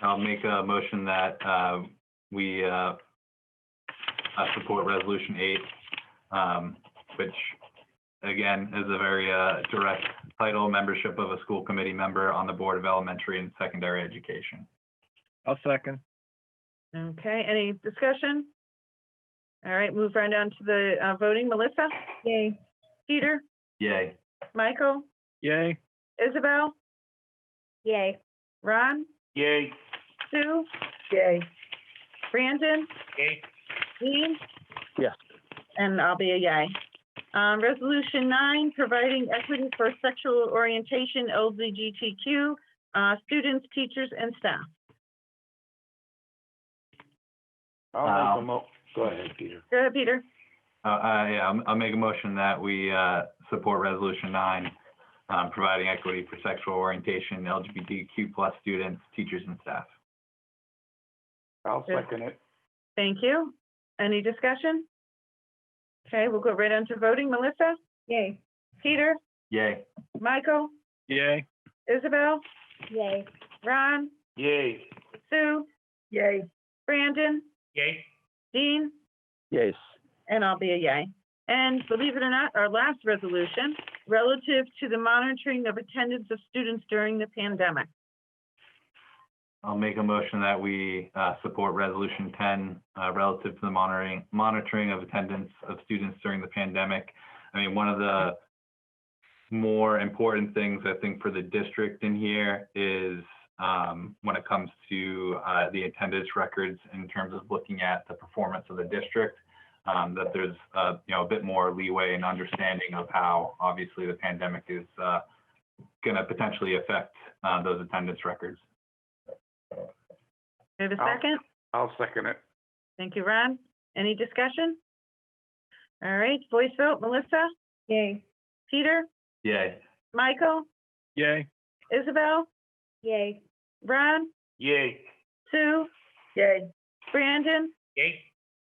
Speaker 21: I'll make a motion that we support Resolution 8, which again is a very direct title, membership of a school committee member on the Board of Elementary and Secondary Education.
Speaker 2: I'll second.
Speaker 23: Okay, any discussion? All right, move right down to the voting. Melissa?
Speaker 4: Yay.
Speaker 23: Peter?
Speaker 21: Yay.
Speaker 23: Michael?
Speaker 2: Yay.
Speaker 23: Isabel?
Speaker 15: Yay.
Speaker 23: Ron?
Speaker 16: Yay.
Speaker 23: Sue?
Speaker 20: Yay.
Speaker 23: Brandon?
Speaker 16: Yay.
Speaker 23: Dean?
Speaker 12: Yes.
Speaker 23: And I'll be a yay. Resolution 9, providing equity for sexual orientation, LGBTQ, students, teachers, and staff.
Speaker 16: Go ahead, Peter.
Speaker 23: Go ahead, Peter.
Speaker 21: Yeah, I'll make a motion that we support Resolution 9, providing equity for sexual orientation, LGBTQ+ students, teachers, and staff.
Speaker 16: I'll second it.
Speaker 23: Thank you. Any discussion? Okay, we'll go right on to voting. Melissa?
Speaker 4: Yay.
Speaker 23: Peter?
Speaker 21: Yay.
Speaker 23: Michael?
Speaker 2: Yay.
Speaker 1: Isabel,
Speaker 15: Yay.
Speaker 1: Ron,
Speaker 16: Yay.
Speaker 1: Sue,
Speaker 20: Yay.
Speaker 1: Brandon,
Speaker 16: Yay.
Speaker 1: Dean,
Speaker 12: Yes.
Speaker 1: and I'll be a yay. And believe it or not, our last resolution relative to the monitoring of attendance of students during the pandemic.
Speaker 21: I'll make a motion that we support Resolution 10 relative to the monitoring of attendance of students during the pandemic. I mean, one of the more important things I think for the district in here is when it comes to the attendance records in terms of looking at the performance of the district, that there's a bit more leeway and understanding of how obviously the pandemic is going to potentially affect those attendance records.
Speaker 1: Do you have a second?
Speaker 16: I'll second it.
Speaker 1: Thank you, Ron. Any discussion? All right, voice vote. Melissa?
Speaker 4: Yay.
Speaker 1: Peter?
Speaker 21: Yay.
Speaker 1: Michael?
Speaker 2: Yay.
Speaker 1: Isabel?
Speaker 15: Yay.
Speaker 1: Ron?
Speaker 16: Yay.
Speaker 1: Sue?
Speaker 20: Yay.
Speaker 1: Brandon?
Speaker 16: Yay.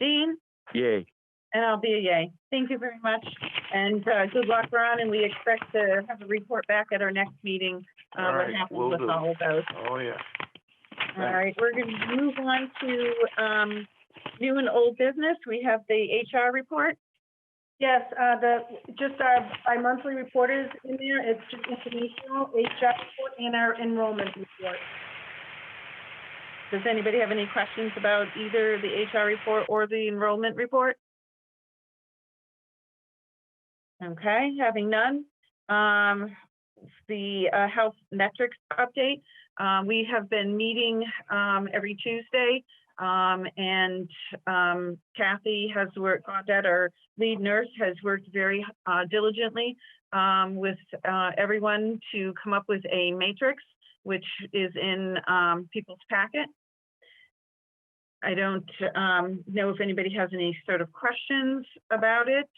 Speaker 1: Dean?
Speaker 12: Yay.
Speaker 1: And I'll be a yay. Thank you very much. And good luck, Ron, and we expect to have a report back at our next meeting,
Speaker 16: All
Speaker 1: what
Speaker 16: right,
Speaker 1: happened
Speaker 16: will
Speaker 1: with
Speaker 16: do.
Speaker 1: all of those.
Speaker 16: Oh, yeah.
Speaker 1: All right, we're going to move on to new and old business. We have the HR report.
Speaker 20: Yes, just our bi-monthly report is in there. It's just informational, HR report and our enrollment report.
Speaker 1: Does anybody have any questions about either the HR report or the enrollment report? Okay, having none. The health metrics update. We have been meeting every Tuesday, and Kathy has worked, Claudette, our lead nurse, has worked very diligently with everyone to come up with a matrix, which is in people's packet. I don't know if anybody has any sort of questions about it.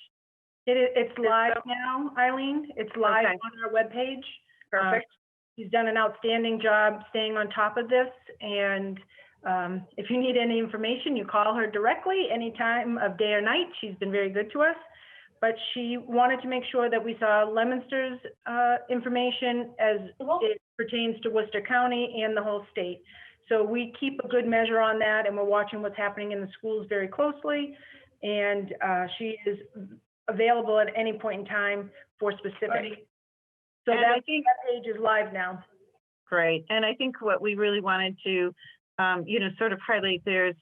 Speaker 20: It's live now, Eileen. It's live
Speaker 1: Okay.
Speaker 20: on our webpage.
Speaker 1: Perfect.
Speaker 20: She's done an outstanding job staying on top of this. And if you need any information, you call her directly any time of day or night. She's been very good to us. But she wanted to make sure that we saw Leominster's information as it pertains to Worcester County and the whole state. So we keep a good measure on that, and we're watching what's happening in the schools very closely. And she is available at any point in time for specific.
Speaker 1: Right.
Speaker 20: So
Speaker 1: And I
Speaker 20: that page is live now.
Speaker 1: Great. And I think what we really wanted to, sort of highlight, there's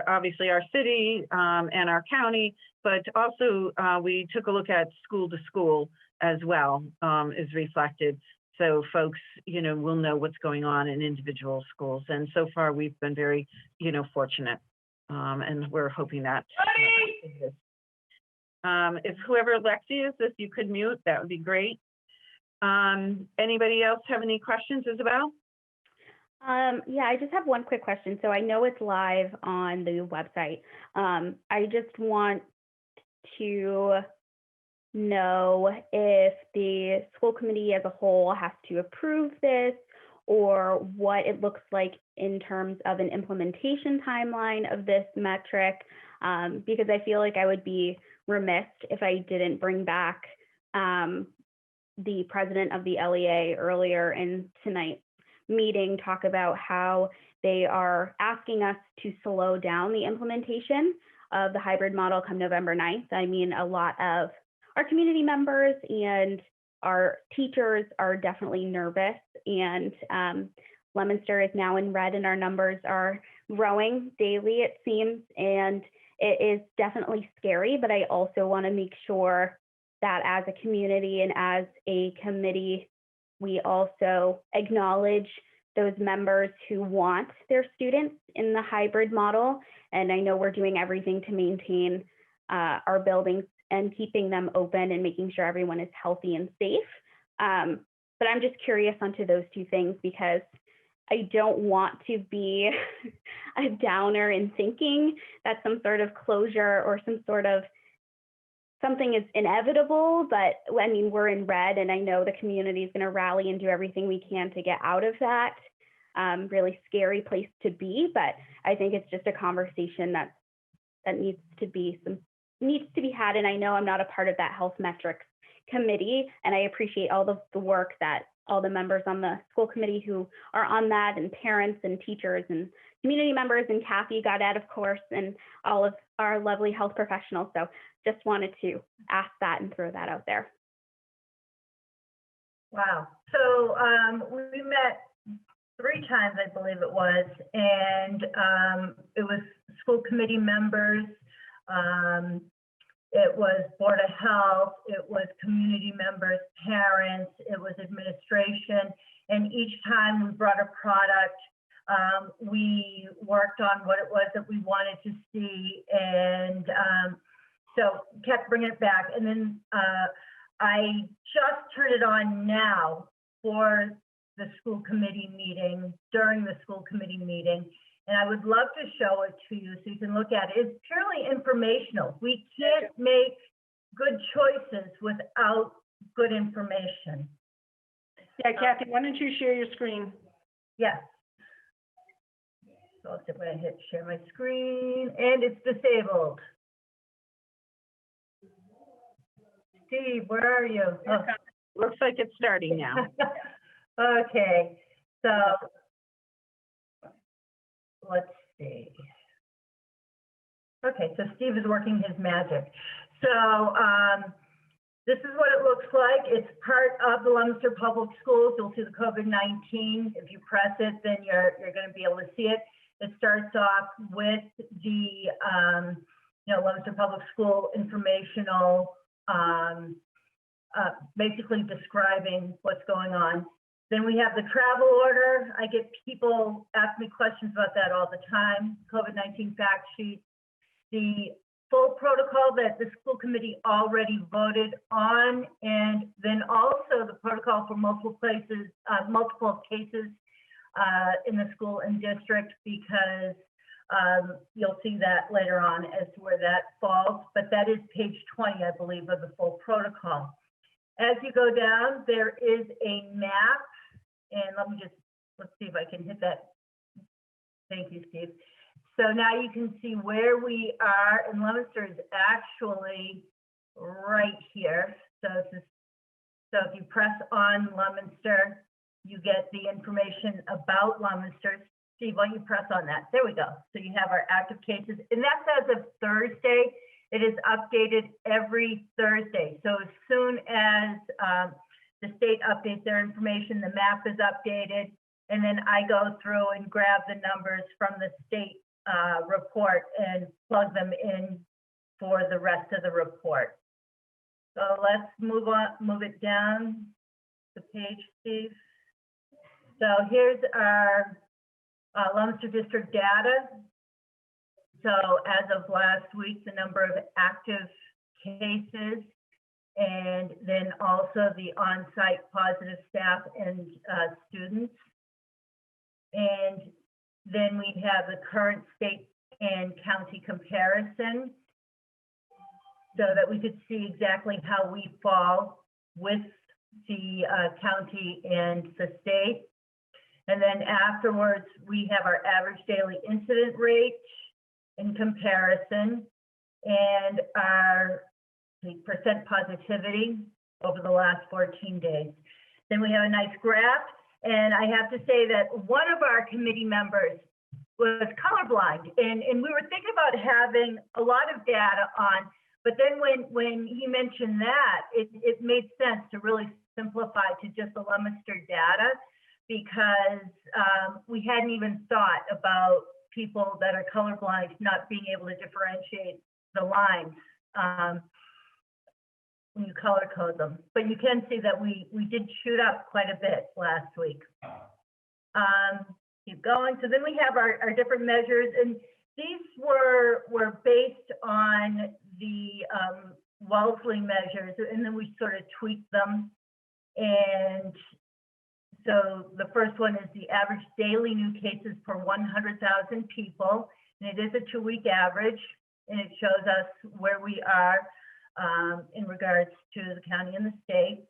Speaker 1: obviously our city and our county, but also we took a look at school to school as well, is reflected. So folks, will know what's going on in individual schools. And so far we've been very, fortunate. And we're hoping that. If whoever Lexi is, if you could mute, that would be great. Anybody else have any questions, Isabel?
Speaker 15: Yeah, I just have one quick question. So I know it's live on the website. I just want to know if the school committee as a whole has to approve this, or what it looks like in terms of an implementation timeline of this metric, because I feel like I would be remiss if I didn't bring back the president of the LEA earlier in tonight's meeting, talk about how they are asking us to slow down the implementation of the hybrid model come November 9th. I mean, a lot of our community members and our teachers are definitely nervous, and Leominster is now in red and our numbers are growing daily, it seems, and it is definitely scary, but I also want to make sure that as a community and as a committee, we also acknowledge those members who want their students in the hybrid model. And I know we're doing everything to maintain our buildings and keeping them open and making sure everyone is healthy and safe. But I'm just curious onto those two things, because I don't want to be a downer in thinking that some sort of closure or something is inevitable, but I mean, we're in red, and I know the community is going to rally and do everything we can to get out of that really scary place to be. But I think it's just a conversation that needs to be needs to be had, and I know I'm not a part of that health metrics committee, and I appreciate all the work that all the members on the school committee who are on that, and parents and teachers and community members, and Kathy got out, of course, and all of our lovely health professionals. So just wanted to ask that and throw that out there.
Speaker 13: Wow. So we met 3 times, I believe it was, and it was school committee members, it was Board of Health, it was community members, parents, it was administration, and each time we brought a product, we worked on what it was that we wanted to see, and so kept bringing it back. And then I just turned it on now for the school committee meeting, during the school committee meeting, and I would love to show it to you so you can look at it. It's purely informational. We can't make good choices without good information.
Speaker 20: Yeah, Kathy, why don't you share your screen?
Speaker 13: Yes. So I'm going to hit share my screen, and it's disabled. Steve, where are you? Oh.
Speaker 23: Looks like it's starting now.
Speaker 13: Okay, so let's see. Okay, so Steve is working his magic. So this is what it looks like. It's part of the Leominster Public Schools. You'll see the COVID-19. If you press it, then you're going to be able to see it. It starts off with the Leominster Public School informational, basically describing what's going on. Then we have the travel order. I get people ask me questions about that all the time. COVID-19 fact sheet, the full protocol that the school committee already voted on, and then also the protocol for multiple cases in the school and district, because you'll see that later on as to where that falls. But that is page 20, I believe, of the full protocol. As you go down, there is a map. And let's see if I can hit that. Thank you, Steve. So now you can see where we are, and Leominster is actually right here. So if you press on Leominster, you get the information about Leominster. Steve, why don't you press on that? There we go. So you have our active cases, and that's as of Thursday. It is updated every Thursday. So as soon as the state updates their information, the map is updated, and then I go through and grab the numbers from the state report and plug them in for the rest of the report. So let's move it down the page, Steve. So here's our Leominster District data. So as of last week, the number of active cases, and then also the on-site positive staff and students. And then we have the current state and county comparison so that we could see exactly how we fall with the county and the state. And then afterwards, we have our average daily incident rate in comparison, and our percent positivity over the last 14 days. Then we have a nice graph, and I have to say that one of our committee members was colorblind, and we were thinking about having a lot of data on, but then when he mentioned that, it made sense to really simplify to just the Leominster data, because we hadn't even thought about people that are colorblind not being able to differentiate the lines when you color code them. But you can see that we did shoot up quite a bit last week. Keep going. So then we have our different measures, and these were based on the Wellesley measures, and then we sort of tweaked them. And so the first one is the average daily new cases per 100,000 people, and it is a 2-week average, and it shows us where we are in regards to the county and the state.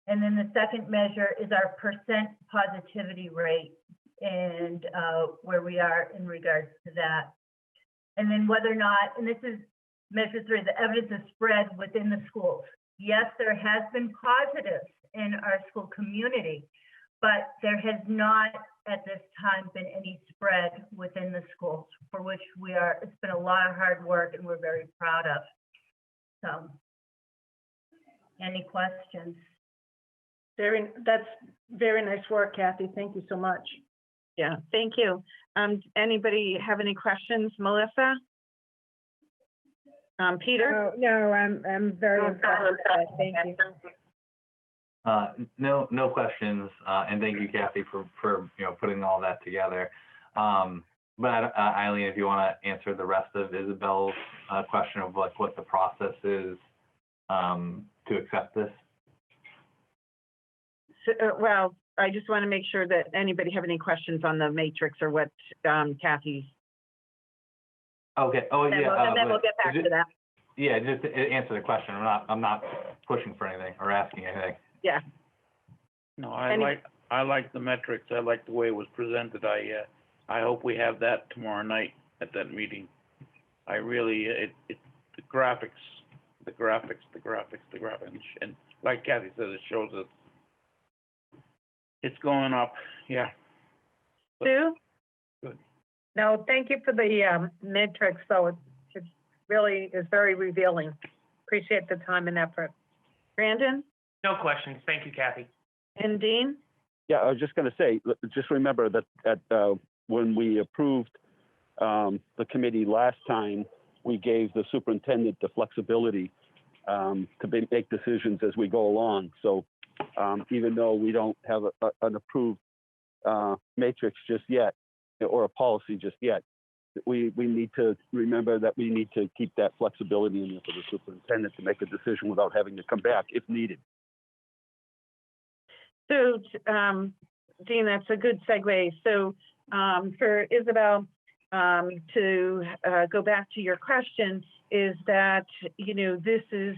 Speaker 13: And then the second measure is our percent positivity rate, and where we are in regards to that. And then whether or not, and this is
Speaker 14: Measure 3, the evidence is spread within the schools. Yes, there has been positives in our school community, but there has not at this time been any spread within the schools, for which it's been a lot of hard work and we're very proud of. So, any questions?
Speaker 20: That's very nice work, Kathy. Thank you so much.
Speaker 23: Yeah, thank you. Anybody have any questions? Melissa? Peter?
Speaker 4: No, I'm very impressed with that. Thank you.
Speaker 21: No questions, and thank you, Kathy, for putting all that together. But Eileen, if you want to answer the rest of Isabel's question of like what the process is to accept this.
Speaker 23: So, well, I just want to make sure that anybody have any questions on the matrix or what Kathy's.
Speaker 21: Okay. Oh,
Speaker 23: and
Speaker 21: yeah.
Speaker 23: Then we'll get back to that.
Speaker 21: Yeah, just to answer the question. I'm not pushing for anything or asking anything.
Speaker 23: Yeah.
Speaker 16: No, I like the metrics. I like the way it was presented. I hope we have that tomorrow night at that meeting. I really, the graphics, and like Kathy said, it shows us it's going up. Yeah.
Speaker 23: Sue?
Speaker 16: Good.
Speaker 22: No, thank you for the matrix, though. It really is very revealing. Appreciate the time and effort.
Speaker 23: Brandon?
Speaker 9: No questions. Thank you, Kathy.
Speaker 23: And Dean?
Speaker 12: Yeah, I was just going to say, just remember that when we approved the committee last time, we gave the superintendent the flexibility to make decisions as we go along. So even though we don't have an approved matrix just yet, or a policy just yet, we need to remember that we need to keep that flexibility in there for the superintendent to make a decision without having to come back if needed.
Speaker 23: So, Dean, that's a good segue. So for Isabel, to go back to your question, is that, this is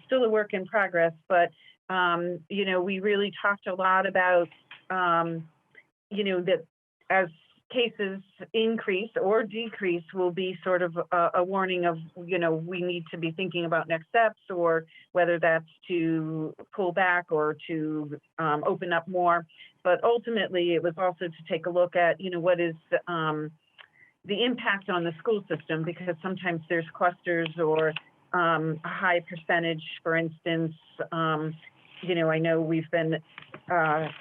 Speaker 23: still a work in progress, but, we really talked a lot about, that as cases increase or decrease will be sort of a warning of, we need to be thinking about next steps, or whether that's to pull back or to open up more. But ultimately, it was also to take a look at, what is the impact on the school system, because sometimes there's clusters or a high percentage, for instance. I know we've been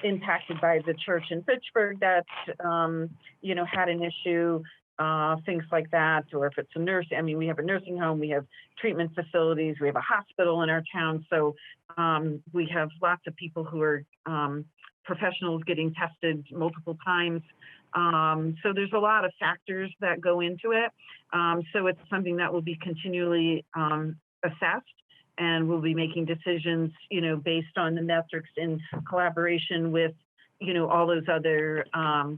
Speaker 23: impacted by the church in Fitchburg that, had an issue, things like that, or if it's a nurse, we have a nursing home, we have treatment facilities, we have a hospital in our town. So we have lots of people who are professionals getting tested multiple times. So there's a lot of factors that go into it. So it's something that will be continually assessed. And we'll be making decisions, based on the metrics in collaboration with, all those other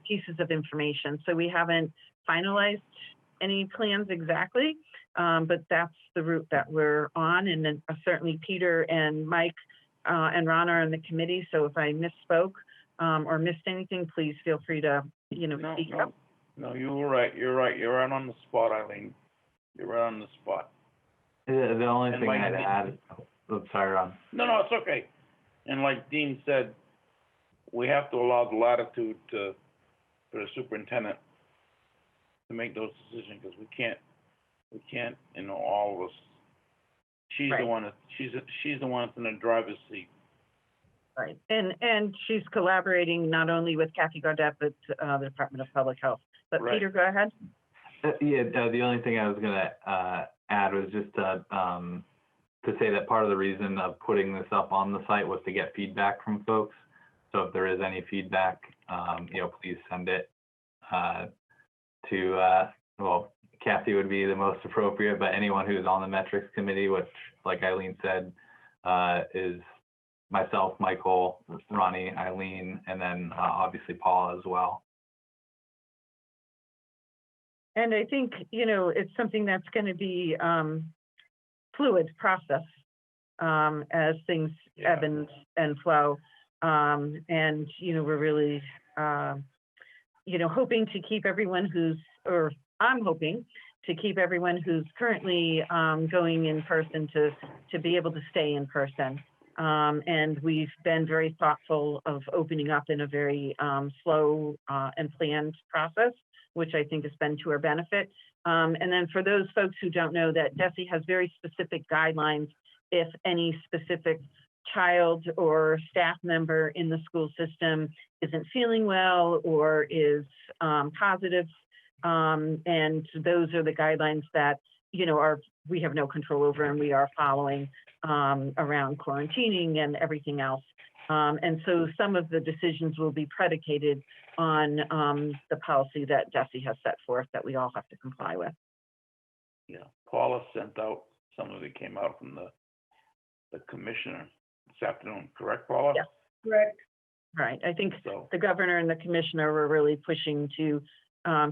Speaker 23: pieces of information. So we haven't finalized any plans exactly, but that's the route that we're on. And then certainly Peter and Mike and Ron are on the committee. So if I misspoke or missed anything, please feel free to, speak up.
Speaker 16: No, you were right. You're right. You're right on the spot, Eileen. You're right on the spot.
Speaker 21: The only thing I'd add, sorry, Ron.
Speaker 16: No, it's okay. And like Dean said, we have to allow the latitude for the superintendent to make those decisions, because we can't, all of us. She's
Speaker 23: Right.
Speaker 16: the one she's the one that's in the driver's seat.
Speaker 23: Right, and she's collaborating not only with Kathy Gaudet, but the Department of Public Health. But
Speaker 16: Right.
Speaker 23: Peter, go ahead.
Speaker 21: The only thing I was gonna add was just to say that part of the reason of putting this up on the site was to get feedback from folks. So if there is any feedback, please send it to, Kathy would be the most appropriate, but anyone who's on the metrics committee, which, like Eileen said, is myself, Michael, Ronnie, Eileen, and then obviously Paul as well.
Speaker 23: And I think, it's something that's going to be fluid process as things ebb and flow. And, we're really, hoping to keep everyone I'm hoping
Speaker 1: to keep everyone who's currently going in person to be able to stay in person. And we've been very thoughtful of opening up in a very slow and planned process, which I think has been to our benefit. And then for those folks who don't know, that DESE has very specific guidelines if any specific child or staff member in the school system isn't feeling well or is positive. And those are the guidelines that, you know, we have no control over, and we are following around quarantining and everything else. And so some of the decisions will be predicated on the policy that DESE has set forth that we all have to comply with.
Speaker 16: Yeah, Paula sent out, some of it came out from the commissioner this afternoon, correct, Paula?
Speaker 1: Yes,
Speaker 20: correct.
Speaker 1: Right. I think
Speaker 16: So,
Speaker 1: the governor and the commissioner were really pushing to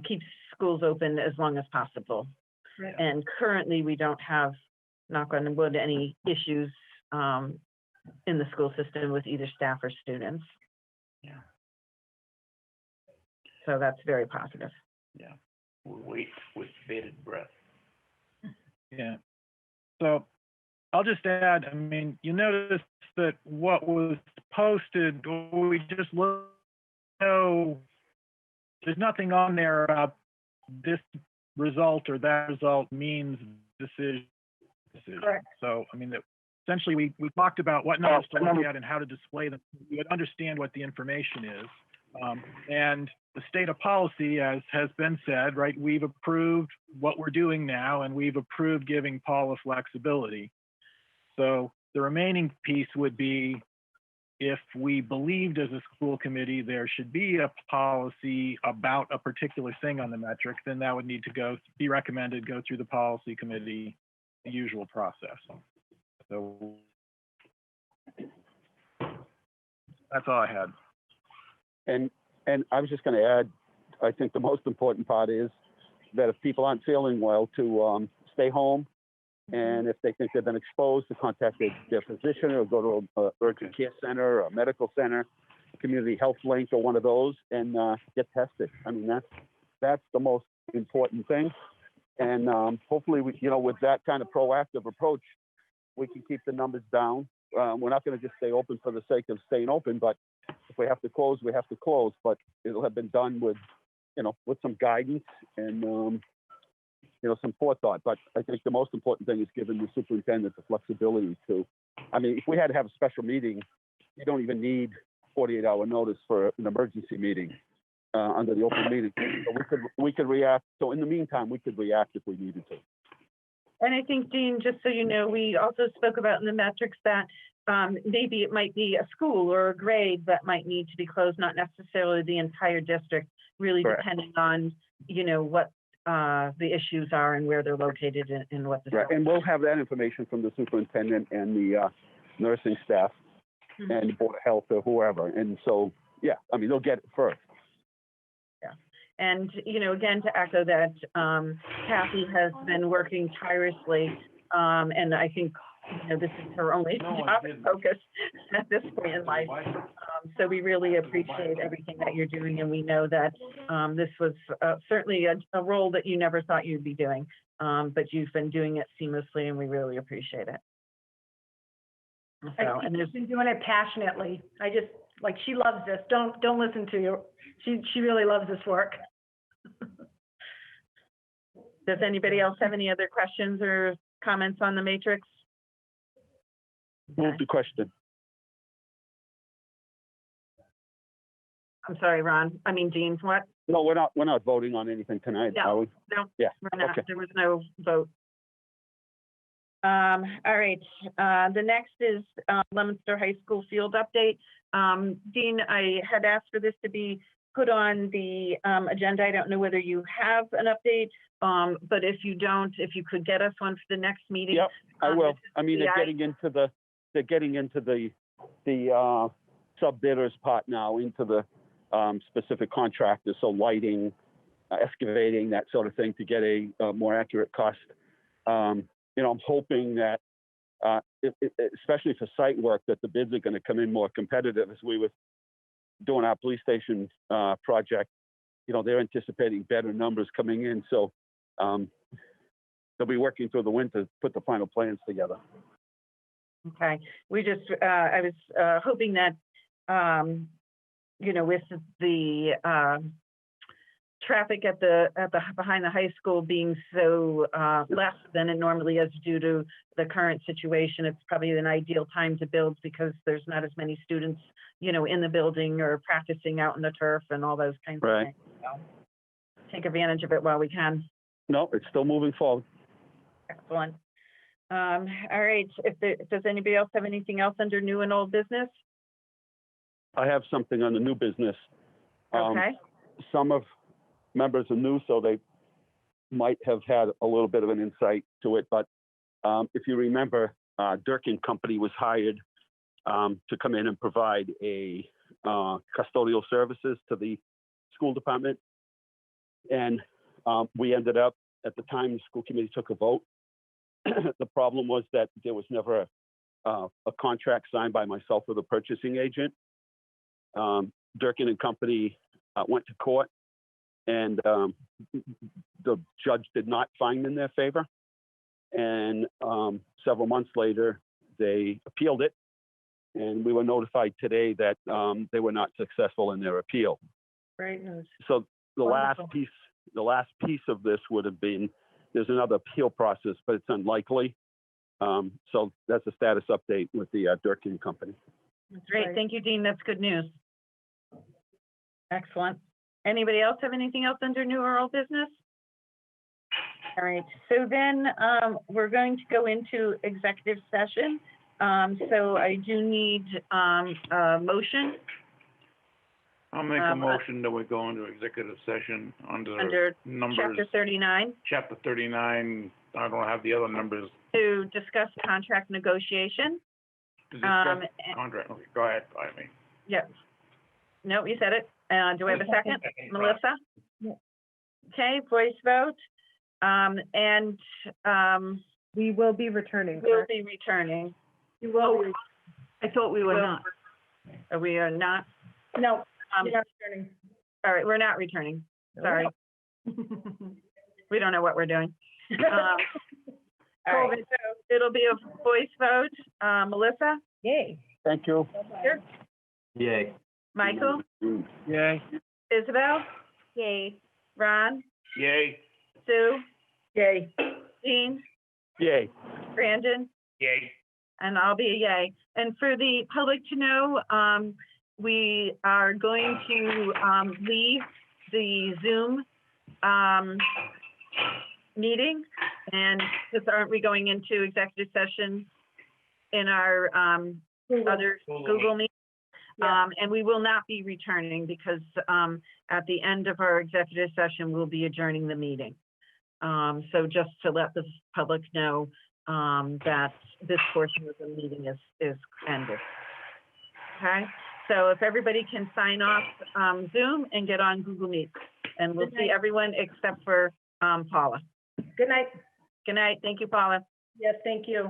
Speaker 1: keep schools open as long as possible.
Speaker 20: Right.
Speaker 1: And currently, we don't have, knock on wood, any issues in the school system with either staff or students.
Speaker 16: yeah,
Speaker 1: So that's very positive.
Speaker 16: yeah, we'll wait with bated breath.
Speaker 2: Yeah. So I'll just add, I mean, you notice that what was posted, we just look, no, there's nothing on there about this result or that result means decision.
Speaker 20: Correct.
Speaker 2: So, I mean, essentially we talked about what numbers to look at and how to display them. You would understand what the information is. And the state of policy, as has been said, right, we've approved what we're doing now, and we've approved giving Paula flexibility. So the remaining piece would be, if we believed as a school committee there should be a policy about a particular thing on the metric, then that would need to be recommended, go through the policy committee, the usual process. So that's all I had.
Speaker 12: And I was just going to add, I think the most important part is that if people aren't feeling well, to stay home. And if they think they've been exposed, to contact their physician or go to a urgent care center or a medical center, a community health link or one of those, and get tested. I mean, that's the most important thing. And hopefully, with that kind of proactive approach, we can keep the numbers down. We're not going to just stay open for the sake of staying open, but if we have to close, we have to close. But it'll have been done with some guidance and some forethought. But I think the most important thing is giving the superintendent the flexibility to. I mean, if we had to have a special meeting, you don't even need 48-hour notice for an emergency meeting under the open meeting. So we could react. So in the meantime, we could react if we needed to.
Speaker 1: And I think, Dean, just so you know, we also spoke about in the metrics that maybe it might be a school or a grade that might need to be closed, not necessarily the entire district, really
Speaker 12: Correct.
Speaker 1: Depending on, what the issues are and where they're located and what the.
Speaker 12: Right, and we'll have that information from the superintendent and the nursing staff and the Board of Health or whoever. And so, yeah, I mean, they'll get it first.
Speaker 1: Yeah. And, again, to echo that, Kathy has been working tirelessly, and I think, this is her only job focus at this point in life. So we really appreciate everything that you're doing, and we know that this was certainly a role that you never thought you'd be doing, but you've been doing it seamlessly, and we really appreciate it. So, and
Speaker 20: She's been doing it passionately. I just, she loves this. Don't listen to you. She really loves this work.
Speaker 1: Does anybody else have any other questions or comments on the matrix?
Speaker 12: Move the question.
Speaker 1: I'm sorry, Ron. I mean, Dean, what?
Speaker 12: No, we're not voting on anything tonight, are we?
Speaker 1: No.
Speaker 12: Yeah.
Speaker 1: We're not.
Speaker 12: Okay.
Speaker 1: There was no vote. All right. The next is Leominster High School field update. Dean, I had asked for this to be put on the agenda. I don't know whether you have an update, but if you don't, if you could get us one for the next meeting.
Speaker 12: Yep, I will. I mean, they're getting into the sub bidders part now, into the specific contractors, so lighting, excavating, that sort of thing, to get a more accurate cost. I'm hoping that, especially for site work, that the bids are going to come in more competitive. As we were doing our police station project, they're anticipating better numbers coming in. So they'll be working through the winter to put the final plans together.
Speaker 23: Okay, we just, I was hoping that, you know, with the traffic at the behind the high school being so less than it normally is due to the current situation, it's probably an ideal time to build because there's not as many students, you know, in the building or practicing out in the turf and all those kinds of things. So take advantage of it while we can.
Speaker 12: No, it's still moving forward.
Speaker 23: Excellent. All right, does anybody else have anything else under new and old business?
Speaker 12: I have something on the new business.
Speaker 23: Okay.
Speaker 12: Some of members are new, so they might have had a little bit of an insight to it. But if you remember, Durkin Company was hired to come in and provide a custodial services to the school department. And we ended up, at the time, the school committee took a vote. The problem was that there was never a contract signed by myself or the purchasing agent. Durkin and Company went to court, and the judge did not find in their favor. And several months later, they appealed it, and we were notified today that they were not successful in their appeal.
Speaker 23: Great news.
Speaker 12: So the
Speaker 23: Wonderful.
Speaker 12: last piece of this would have been, there's another appeal process, but it's unlikely. So that's a status update with the Durkin Company.
Speaker 23: That's great. Thank you, Dean. That's good news. Excellent. Anybody else have anything else under new or old business? All right, so then we're going to go into executive session. So I do need a motion.
Speaker 16: I'll make a motion that we go into executive session under numbers.
Speaker 23: Chapter 39.
Speaker 16: Chapter 39, I don't have the other numbers.
Speaker 23: To discuss contract negotiation.
Speaker 16: To discuss contract, okay, go ahead, I mean.
Speaker 23: Yep. No, you said it. Do I have a second? Melissa? Okay, voice vote.
Speaker 4: We will be returning.
Speaker 23: We'll be returning.
Speaker 4: You will.
Speaker 23: I thought we were not. We are not?
Speaker 20: No, you're not returning.
Speaker 23: All right, we're not returning. Sorry. We don't know what we're doing. All right, so it'll be a voice vote. Melissa?
Speaker 4: Yay.
Speaker 12: Thank you.
Speaker 23: Here.
Speaker 21: Yay.
Speaker 23: Michael?
Speaker 2: Yay.
Speaker 23: Isabel?
Speaker 5: Yay.
Speaker 23: Ron?
Speaker 16: Yay.
Speaker 23: Sue?
Speaker 20: Yay.
Speaker 23: Dean?
Speaker 12: Yay.
Speaker 23: Brandon?
Speaker 16: Yay.
Speaker 23: And I'll be a yay. And for the public to know, we are going to leave the Zoom meeting. And just aren't we going into executive session in our other Google Meet? And we will not be returning because at the end of our executive session, we'll be adjourning the meeting. So just to let the public know that this portion of the meeting is ended. Okay, so if everybody can sign off Zoom and get on Google Meet, and we'll see everyone except for Paula.
Speaker 20: Good night.
Speaker 23: Good night. Thank you, Paula.
Speaker 20: Yes, thank you.